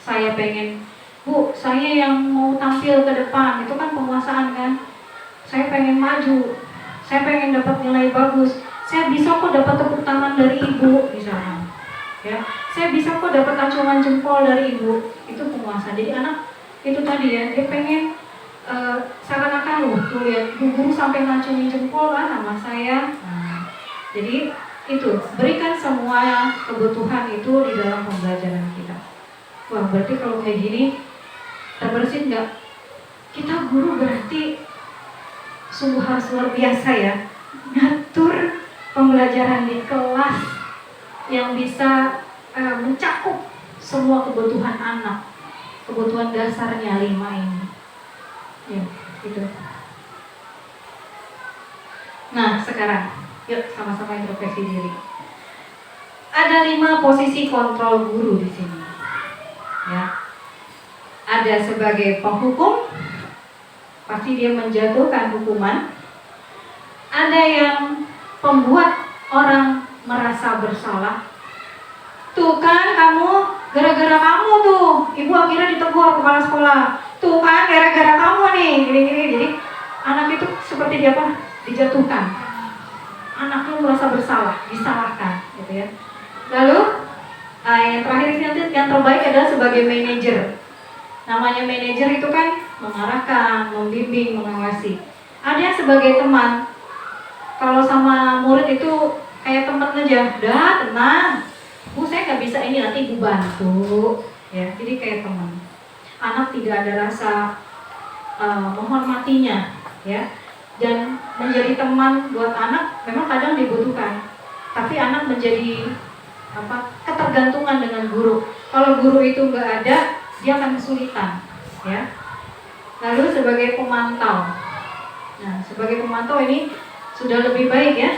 Saya pengen, Bu, saya yang mau tampil ke depan, itu kan penguasaan kan. Saya pengen maju, saya pengen dapat nilai bagus. Saya bisa kok dapat tepuk tangan dari ibu misalnya. Ya, saya bisa kok dapat acungan jempol dari ibu. Itu penguasa. Jadi anak itu tadi ya, dia pengen seakan-akan tuh lihat guru sampai ngacungin jempol kan sama saya. Nah, jadi itu berikan semua kebutuhan itu di dalam pembelajaran kita. Wah, berarti kalau kayak gini terbersit nggak? Kita guru berarti sungguh harus luar biasa ya, ngatur pembelajaran di kelas yang bisa mencakup semua kebutuhan anak, kebutuhan dasarnya 5 ini. Ya, gitu. Nah, sekarang yuk sama-sama introspeksi diri. Ada 5 posisi kontrol guru di sini. Ya. Ada sebagai penghukum, pasti dia menjatuhkan hukuman. Ada yang pembuat orang merasa bersalah. Tuh kan kamu, gara-gara kamu tuh, ibu akhirnya ditegur kepala sekolah. Tuh kan gara-gara kamu nih, gini-gini. Jadi anak itu seperti dia apa? Dijatuhkan. Anak itu merasa bersalah, disalahkan, gitu ya. Lalu yang terakhir ini nanti yang terbaik adalah sebagai manajer. Namanya manajer itu kan mengarahkan, membimbing, mengawasi. Ada yang sebagai teman. Kalau sama murid itu kayak teman aja, udah tenang. Bu, saya nggak bisa ini, nanti ibu bantu. Ya, jadi kayak teman. Anak tidak ada rasa menghormatinya, ya. Dan menjadi teman buat anak memang kadang dibutuhkan. Tapi anak menjadi ketergantungan dengan guru. Kalau guru itu nggak ada, dia akan kesulitan, ya. Lalu sebagai pemantau. Nah, sebagai pemantau ini sudah lebih baik ya.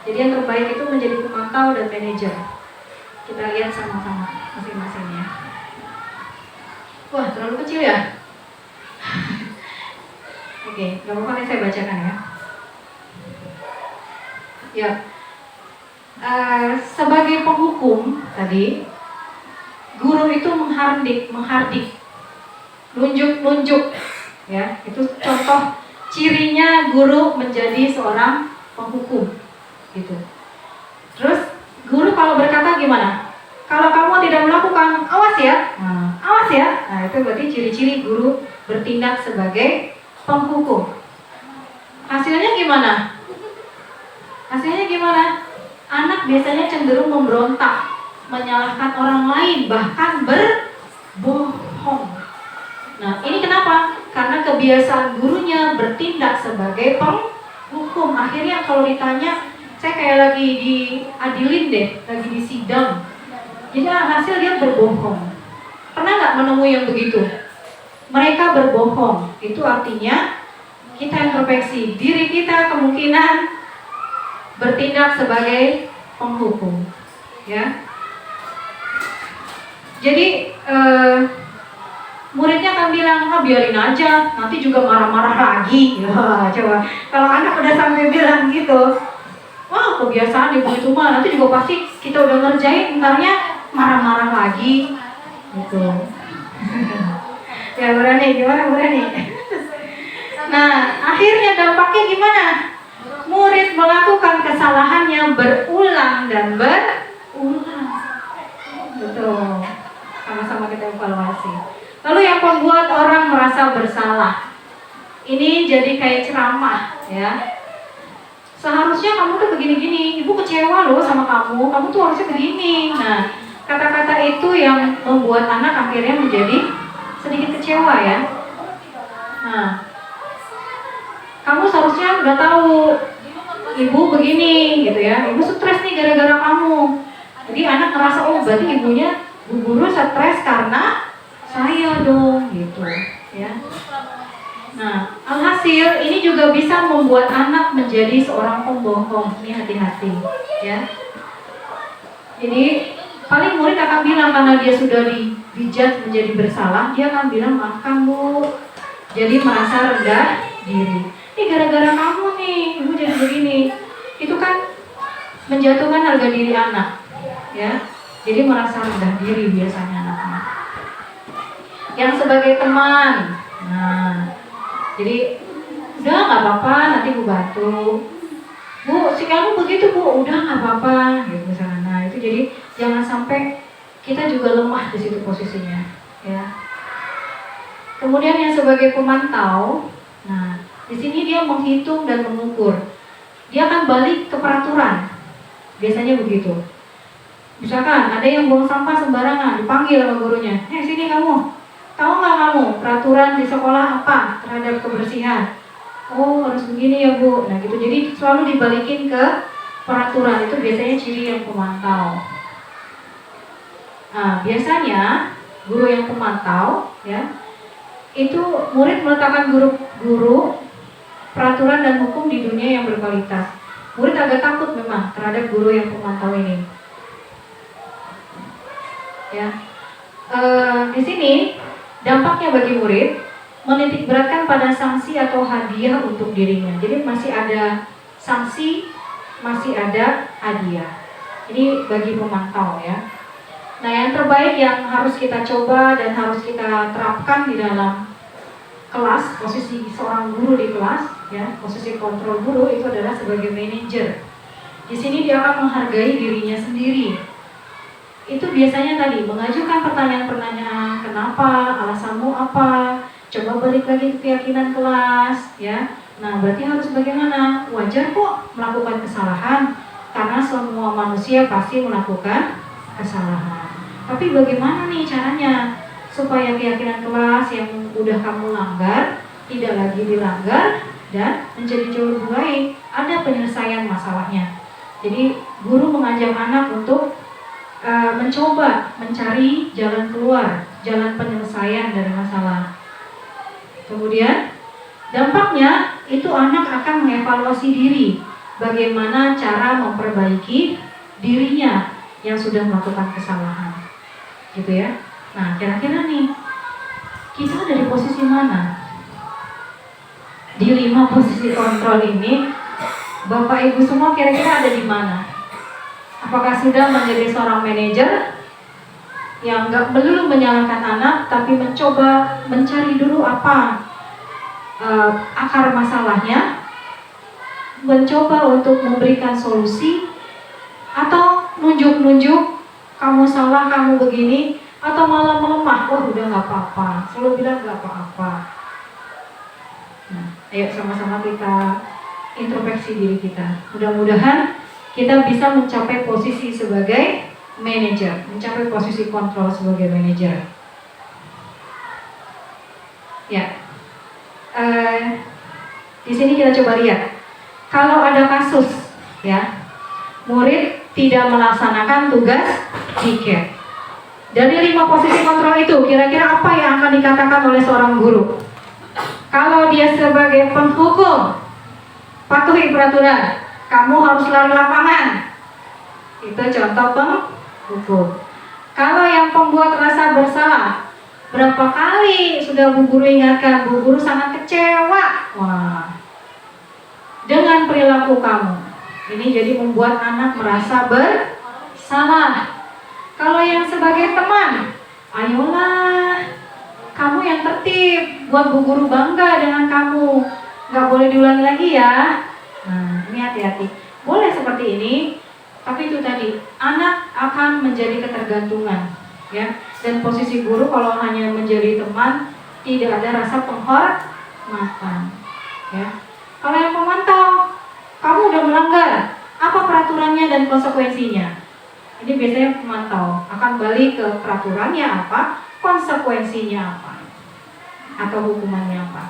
Jadi yang terbaik itu menjadi pemantau dan manajer. Kita lihat sama-sama masing-masing ya. Wah, terlalu kecil ya? Oke, gak apa-apa nih saya bacakan ya. Ya, sebagai penghukum tadi, guru itu menghardik, nunjuk, ya. Itu contoh cirinya guru menjadi seorang penghukum, gitu. Terus guru kalau berkata gimana? Kalau kamu tidak melakukan, awas ya. Awas ya. Nah, itu berarti ciri-ciri guru bertindak sebagai penghukum. Hasilnya gimana? Hasilnya gimana? Anak biasanya cenderung memberontak, menyalahkan orang lain, bahkan berbohong. Nah, ini kenapa? Karena kebiasaan gurunya bertindak sebagai penghukum. Akhirnya kalau ditanya, saya kayak lagi diadilin deh, lagi di sidang. Jadi hasil dia berbohong. Pernah nggak menemui yang begitu? Mereka berbohong. Itu artinya kita introspeksi diri kita, kemungkinan bertindak sebagai penghukum, ya. Jadi muridnya akan bilang, biarin aja, nanti juga marah-marah lagi. Ya, coba kalau anak udah sampai bilang gitu, wah kebiasaan ibu itu mah, nanti juga pasti kita udah ngerjain, entarnya marah-marah lagi, gitu. Ya berani, gimana berani? Nah, akhirnya dampaknya gimana? Murid melakukan kesalahannya berulang dan berulang. Betul. Sama-sama kita evaluasi. Lalu yang membuat orang merasa bersalah. Ini jadi kayak ceramah, ya. Seharusnya kamu tuh begini-gini, ibu kecewa loh sama kamu tuh harusnya begini. Nah, kata-kata itu yang membuat anak akhirnya menjadi sedikit kecewa ya. Nah, kamu seharusnya udah tahu ibu begini gitu ya, ibu stres nih gara-gara kamu. Jadi anak ngerasa, oh berarti ibunya, bu guru stres karena saya dong gitu ya. Nah, alhasil ini juga bisa membuat anak menjadi seorang pembohong. Ini hati-hati ya. Jadi paling murid akan bilang karena dia sudah dijudge menjadi bersalah, dia akan bilang maafkan bu. Jadi merasa rendah diri. Ini gara-gara kamu nih, ibu jadi begini. Itu kan menjatuhkan harga diri anak, ya. Jadi merasa rendah diri biasanya anak-anak. Yang sebagai teman, nah, jadi udah nggak apa-apa, nanti Bu bantu. Bu, si kamu begitu Bu, udah nggak apa-apa, gitu misalnya. Nah itu jadi jangan sampai kita juga lemah di situ posisinya, ya. Kemudian yang sebagai pemantau, nah di sini dia menghitung dan mengukur. Dia akan balik ke peraturan, biasanya begitu. Misalkan ada yang buang sampah sembarangan, dipanggil sama gurunya, sini kamu, tahu nggak kamu peraturan di sekolah apa terhadap kebersihan? Oh harus begini ya Bu. Nah gitu, jadi selalu dibalikin ke peraturan. Itu biasanya ciri yang pemantau. Nah biasanya guru yang pemantau, ya, itu murid meletakkan guru peraturan dan hukum di dunia yang berkualitas. Murid agak takut memang terhadap guru yang pemantau ini. Ya, di sini dampaknya bagi murid menitik beratkan pada sanksi atau hadiah untuk dirinya. Jadi masih ada sanksi, masih ada hadiah. Ini bagi pemantau, ya. Nah, yang terbaik yang harus kita coba dan harus kita terapkan di dalam kelas, posisi seorang guru di kelas, ya, posisi kontrol guru itu adalah sebagai manajer. Di sini dia akan menghargai dirinya sendiri. Itu biasanya tadi mengajukan pertanyaan-pertanyaan, kenapa, alasanmu apa, coba balik lagi ke keyakinan kelas, ya. Nah berarti harus bagaimana? Wajar kok melakukan kesalahan, karena semua manusia pasti melakukan kesalahan. Tapi bagaimana nih caranya supaya keyakinan kelas yang udah kamu langgar tidak lagi dilanggar dan menjadi jauh lebih baik? Ada penyelesaian masalahnya. Jadi guru mengajak anak untuk mencoba mencari jalan keluar, jalan penyelesaian dari masalah. Kemudian dampaknya itu anak akan mengevaluasi diri, bagaimana cara memperbaiki dirinya yang sudah melakukan kesalahan, gitu ya. Nah kira-kira nih kita ada di posisi mana? Di 5 posisi kontrol ini, Bapak Ibu semua kira-kira ada di mana? Apakah sudah menjadi seorang manajer yang nggak melulu menyalahkan anak, tapi mencoba mencari dulu apa akar masalahnya, mencoba untuk memberikan solusi, atau nunjuk-nunjuk kamu salah, kamu begini, atau malah melemah, oh udah nggak apa-apa, selalu bilang nggak apa-apa. Nah, ayo sama-sama kita introspeksi diri kita. Mudah-mudahan kita bisa mencapai posisi sebagai manajer, mencapai posisi kontrol sebagai manajer. Ya, di sini kita coba lihat. Kalau ada kasus, ya, murid tidak melaksanakan tugas piket. Dari 5 posisi kontrol itu, kira-kira apa yang akan dikatakan oleh seorang guru? Kalau dia sebagai penghukum, patuhi peraturan. Kamu harus lari lapangan. Itu contoh penghukum. Kalau yang pembuat rasa bersalah, berapa kali sudah Bu Guru ingatkan, Bu Guru sangat kecewa. Wah, dengan perilaku kamu. Ini jadi membuat anak merasa bersalah. Kalau yang sebagai teman, ayolah, kamu yang tertib, buat Bu Guru bangga dengan kamu. Gak boleh diulangi lagi ya. Nah, ini hati-hati. Boleh seperti ini, tapi itu tadi, anak akan menjadi ketergantungan, ya. Dan posisi guru kalau hanya menjadi teman, tidak ada rasa penghormatan, ya. Kalau yang memantau, kamu udah melanggar, apa peraturannya dan konsekuensinya? Ini biasanya pemantau akan balik ke peraturannya apa, konsekuensinya apa, atau hukumannya apa.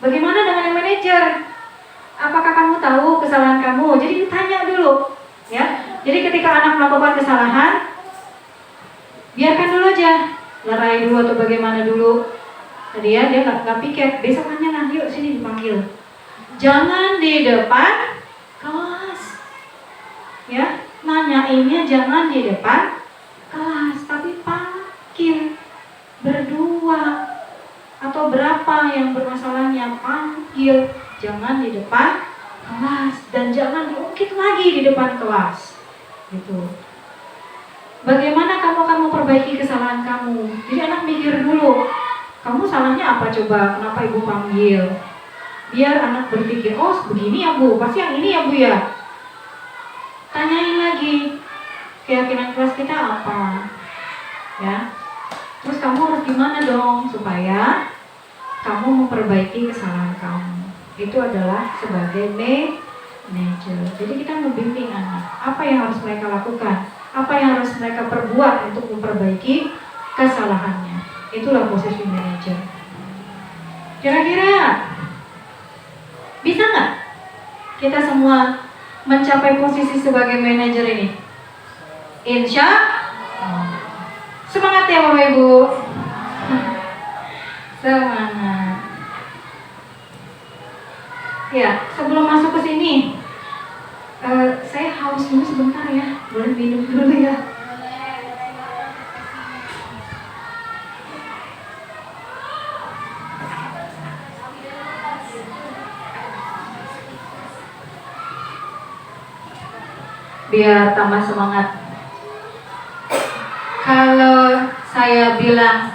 Bagaimana dengan yang manajer? Apakah kamu tahu kesalahan kamu? Jadi ditanya dulu, ya. Jadi ketika anak melakukan kesalahan, biarkan dulu aja, lerai dulu atau bagaimana dulu. Tadi ya dia nggak piket, besokannya nah yuk sini dipanggil. Jangan di depan kelas, ya. Nanyainnya jangan di depan kelas, tapi panggil berdua. Atau berapa yang bermasalahnya, panggil, jangan di depan kelas. kelas dan jangan diungkit lagi di depan kelas. Gitu. Bagaimana kamu akan memperbaiki kesalahan kamu? Jadi anak mikir dulu, kamu salahnya apa coba? Kenapa ibu panggil? Biar anak berpikir, oh begini ya bu, pasti yang ini ya bu ya. Tanyain lagi, keyakinan kelas kita apa? Ya. Terus kamu harus gimana dong supaya kamu memperbaiki kesalahan kamu. Itu adalah sebagai manajer. Jadi kita membimbing anak, apa yang harus mereka lakukan, apa yang harus mereka perbuat untuk memperbaiki kesalahannya. Itulah posisi manajer. Kira-kira bisa nggak kita semua mencapai posisi sebagai manajer ini? Insya Allah. Semangat ya Bapak Ibu. Semangat. Ya, sebelum masuk ke sini, saya haus dulu sebentar ya. Boleh minum dulu ya. Biar tambah semangat. Kalau saya bilang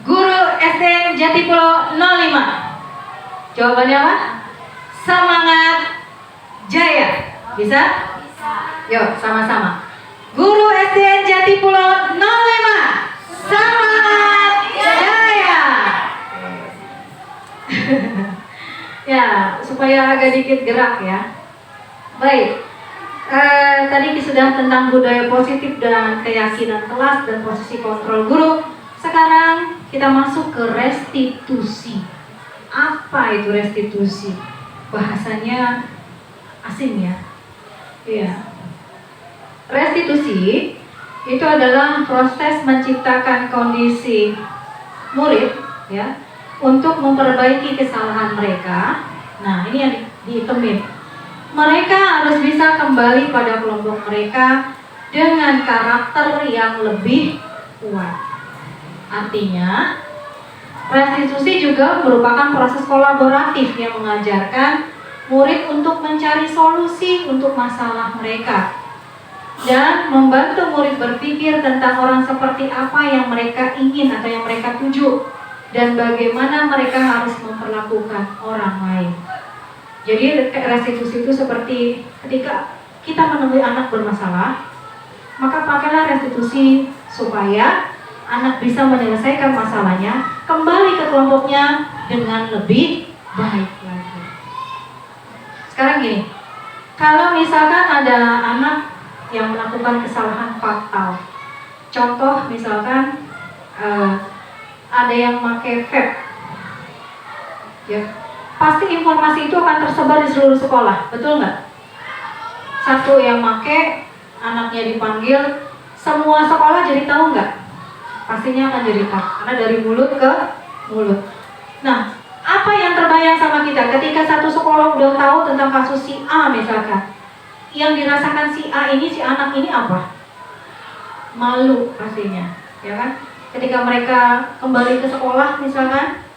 guru SD Jatipulo 05, jawabannya apa? Semangat jaya. Bisa? Yuk sama-sama. Guru SD Jatipulo 05, semangat jaya. Ya, supaya agak dikit gerak ya. Baik. Tadi sudah tentang budaya positif dan keyakinan kelas dan posisi kontrol guru. Sekarang kita masuk ke restitusi. Apa itu restitusi? Bahasanya asing ya. Iya. Restitusi itu adalah proses menciptakan kondisi murid ya untuk memperbaiki kesalahan mereka. Nah, ini yang dihitemin. Mereka harus bisa kembali pada kelompok mereka dengan karakter yang lebih kuat. Artinya, restitusi juga merupakan proses kolaboratif yang mengajarkan murid untuk mencari solusi untuk masalah mereka dan membantu murid berpikir tentang orang seperti apa yang mereka ingin atau yang mereka tuju dan bagaimana mereka harus memperlakukan orang lain. Jadi restitusi itu seperti ketika kita menemui anak bermasalah, maka pakailah restitusi supaya anak bisa menyelesaikan masalahnya, kembali ke kelompoknya dengan lebih baik lagi. Sekarang gini, kalau misalkan ada anak yang melakukan kesalahan fatal, contoh misalkan ada yang pakai vape, ya. Pasti informasi itu akan tersebar di seluruh sekolah, betul nggak? Satu yang make, anaknya dipanggil, semua sekolah jadi tahu nggak? Pastinya akan jadi tahu, karena dari mulut ke mulut. Nah, apa yang terbayang sama kita ketika satu sekolah udah tahu tentang kasus si A misalkan? Yang dirasakan si A ini, si anak ini apa? Malu pastinya, ya kan? Ketika mereka kembali ke sekolah misalkan,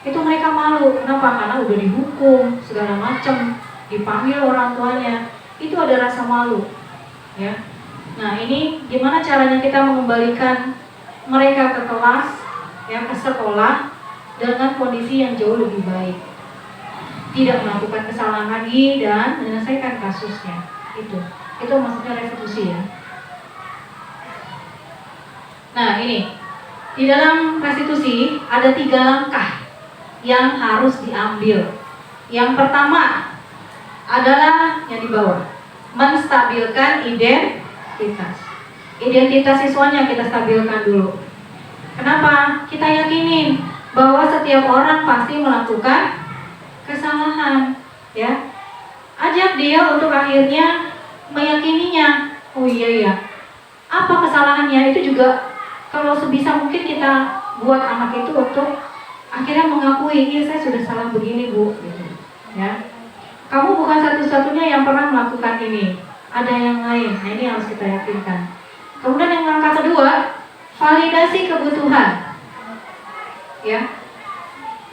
itu mereka malu. Kenapa? Karena udah dihukum segala macam, dipanggil orang tuanya, itu ada rasa malu ya. Nah, ini gimana caranya kita mengembalikan mereka ke kelas ya, ke sekolah dengan kondisi yang jauh lebih baik, tidak melakukan kesalahan lagi dan menyelesaikan kasusnya. Itu maksudnya restitusi ya. Nah, ini di dalam restitusi ada 3 langkah yang harus diambil. Yang pertama adalah yang di bawah, menstabilkan identitas. Identitas siswanya kita stabilkan dulu. Kenapa? Kita yakinin bahwa setiap orang pasti melakukan kesalahan, ya. Ajak dia untuk akhirnya meyakininya. Oh iya ya, apa kesalahannya? Itu juga kalau sebisa mungkin kita buat anak itu untuk akhirnya mengakui, iya saya sudah salah begini bu, gitu. Ya, kamu bukan satu-satunya yang pernah melakukan ini, ada yang lain. Nah, ini harus kita yakinkan. Kemudian yang langkah kedua, validasi kebutuhan. Ya,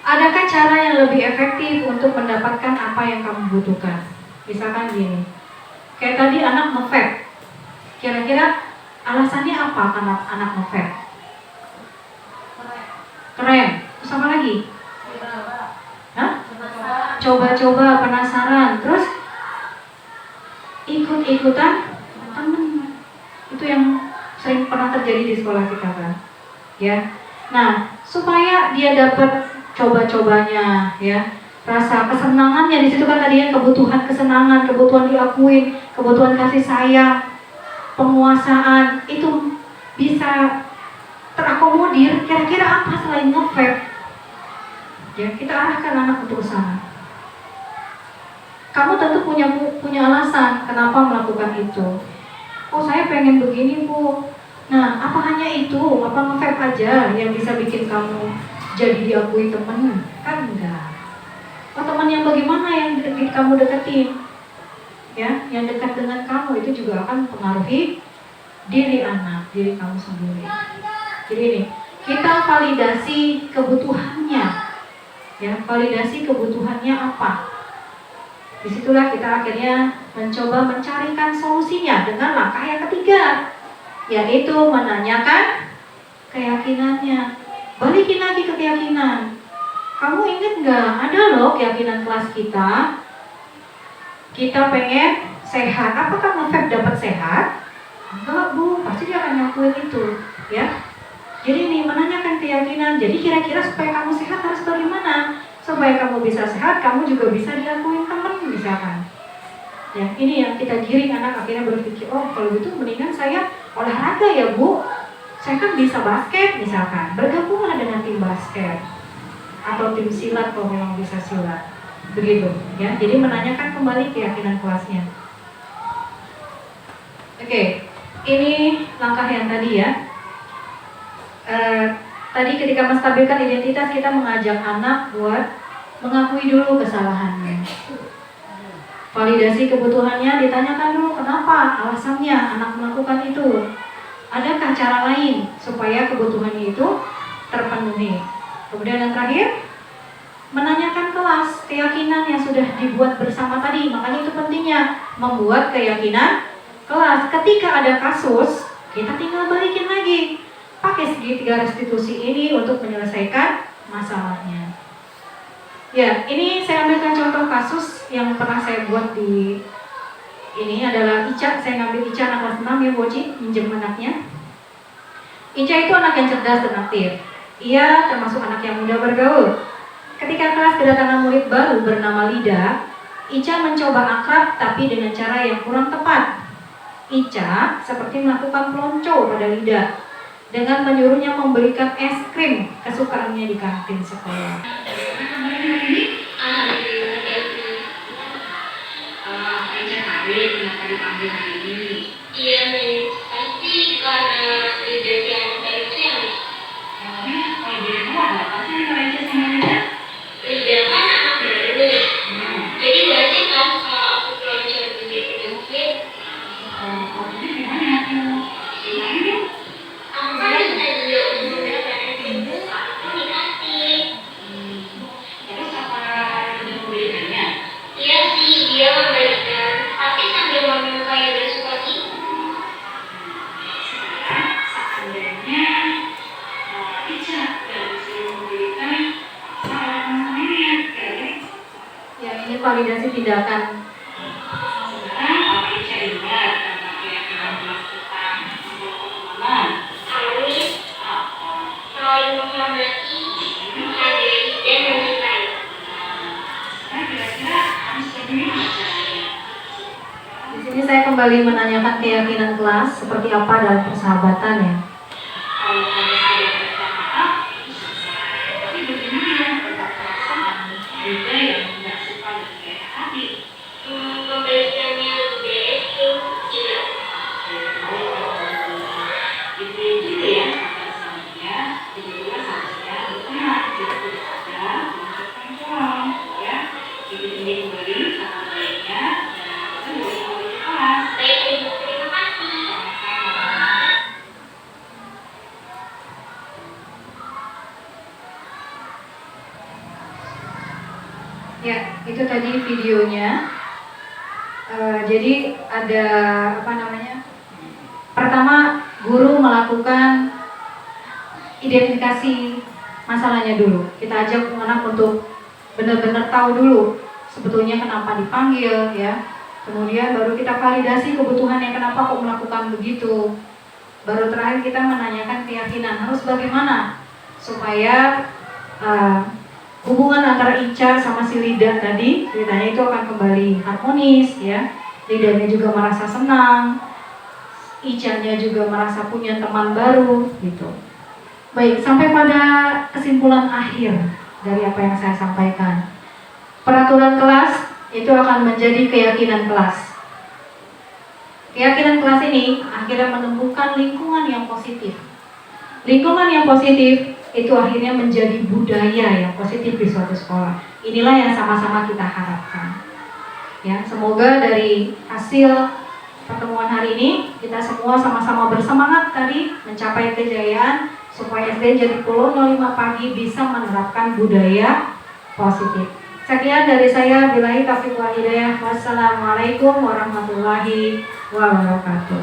Adakah cara yang lebih efektif untuk mendapatkan apa yang kamu butuhkan? Misalkan gini, kayak tadi anak nge-vape. Kira-kira alasannya apa anak nge-vape? Keren. Terus apa lagi? Hah? Coba-coba, penasaran. Terus ikut-ikutan temen. Itu yang sering pernah terjadi di sekolah kita kan, ya. Nah, supaya dia dapat coba-cobanya, ya, rasa kesenangannya di situ kan tadi ya, kebutuhan kesenangan, kebutuhan diakuin, kebutuhan kasih sayang, penguasaan itu bisa terakomodir. Kira-kira apa selain nge-vape? Ya, kita arahkan anak untuk ke sana. Kamu tentu punya alasan kenapa melakukan itu. Oh, saya pengen begini, Bu. Nah, apa hanya itu? Apa nge-vape aja yang bisa bikin kamu jadi diakui temen? Kan enggak. Oh, teman yang bagaimana yang kamu deketin? Ya, yang dekat dengan kamu itu juga akan mempengaruhi diri anak, diri kamu sendiri. Jadi ini, kita validasi kebutuhannya. Ya, validasi kebutuhannya apa? Disitulah kita akhirnya mencoba mencarikan solusinya dengan langkah yang ketiga, yaitu menanyakan keyakinannya. Balikin lagi ke keyakinan. Kamu ingat nggak? Ada loh keyakinan kelas kita. Kita pengen sehat. Apakah nge-vape dapat sehat? Enggak, Bu. Pasti dia akan ngakuin itu, ya. Jadi ini menanyakan keyakinan. Jadi kira-kira supaya kamu sehat harus bagaimana? Supaya kamu bisa sehat, kamu juga bisa diakuin teman misalkan. Ya, ini yang kita giring anak akhirnya berpikir, oh kalau gitu mendingan saya olahraga ya, Bu. Saya kan bisa basket misalkan. Bergabunglah dengan tim basket atau tim silat kalau memang bisa silat. Begitu, ya. Jadi menanyakan kembali keyakinan kelasnya. Oke, ini langkah yang tadi ya. Tadi ketika menstabilkan identitas, kita mengajak anak buat mengakui dulu kesalahannya. Validasi kebutuhannya, ditanyakan dulu kenapa, alasannya anak melakukan itu. Adakah cara lain supaya kebutuhannya itu terpenuhi. Kemudian yang terakhir, menanyakan kelas, keyakinan yang sudah dibuat bersama tadi. Makanya itu pentingnya, membuat keyakinan kelas. Ketika ada kasus, kita tinggal balikin lagi. Pakai segitiga restitusi ini untuk menyelesaikan masalahnya. Ya, ini saya ambilkan contoh kasus yang pernah saya buat di ini adalah Ica. Saya ngambil Ica anak kelas 6 ya, Boci, minjem anaknya. Ica itu anak yang cerdas dan aktif. Ia termasuk anak yang mudah bergaul. Ketika kelas kedatangan murid baru bernama Lida, Ica mencoba akrab tapi dengan cara yang kurang tepat. Ica seperti melakukan pelonco pada Lida dengan menyuruhnya membelikan es krim kesukaannya di kantin sekolah. Kenapa dipanggil hari ini? Iya, pasti karena Lida si anak itu yang kalau di rumah ada apa sih kalau Lida sama Lida? Lida kan anak baru. Jadi wajar kan kalau aku pelonco di penyakit. Kalau itu gimana aku? Gimana dong? Aku kan bisa dia umur dan aku dikasih. Terus apa udah membelikannya? Iya sih, dia memberikan. Tapi sambil ngomong kayak gak suka gitu. Seandainya Ica gak bisa memberikan salah ngomongnya, Ya, ini validasi tindakan. Apa Ica ingat karena keyakinan melakukan teman-teman? Harus saling menghormati, menghargai, dan mencintai. Nah, kira-kira harus bagaimana caranya? Di sini saya kembali menanyakan keyakinan kelas seperti apa dalam persahabatan ya. Kalau ada yang minta maaf, tapi bagaimana tetap perasaan juga yang nggak suka dan gak hati? Kebaikannya lebih itu jelas. Itu juga ya kata suaminya, itu juga seharusnya berteman, tidak ada mengucapkan tolong, ya. Itu ini kembali kata baiknya dan itu boleh kembali ke kelas. Baik, terima kasih. Sama-sama. Ya, itu tadi videonya. Jadi ada apa namanya? Pertama, guru melakukan identifikasi masalahnya dulu. Kita ajak anak untuk benar-benar tahu dulu sebetulnya kenapa dipanggil ya. Kemudian baru kita validasi kebutuhannya, kenapa kok melakukan begitu. Baru terakhir kita menanyakan keyakinan harus bagaimana supaya hubungan antara Ica sama si Lidan tadi, ceritanya itu akan kembali harmonis ya. Lidannya juga merasa senang, Icanya juga merasa punya teman baru gitu. Baik, sampai pada kesimpulan akhir dari apa yang saya sampaikan. Peraturan kelas itu akan menjadi keyakinan kelas. Keyakinan kelas ini akhirnya menemukan lingkungan yang positif. Lingkungan yang positif itu akhirnya menjadi budaya yang positif di suatu sekolah. Inilah yang sama-sama kita harapkan. Ya, semoga dari hasil pertemuan hari ini kita semua sama-sama bersemangat tadi mencapai kejayaan supaya SD Jati Pulo 05 Pagi bisa menerapkan budaya positif. Sekian dari saya, billahi taufiq wal hidayah. Wassalamualaikum warahmatullahi wabarakatuh.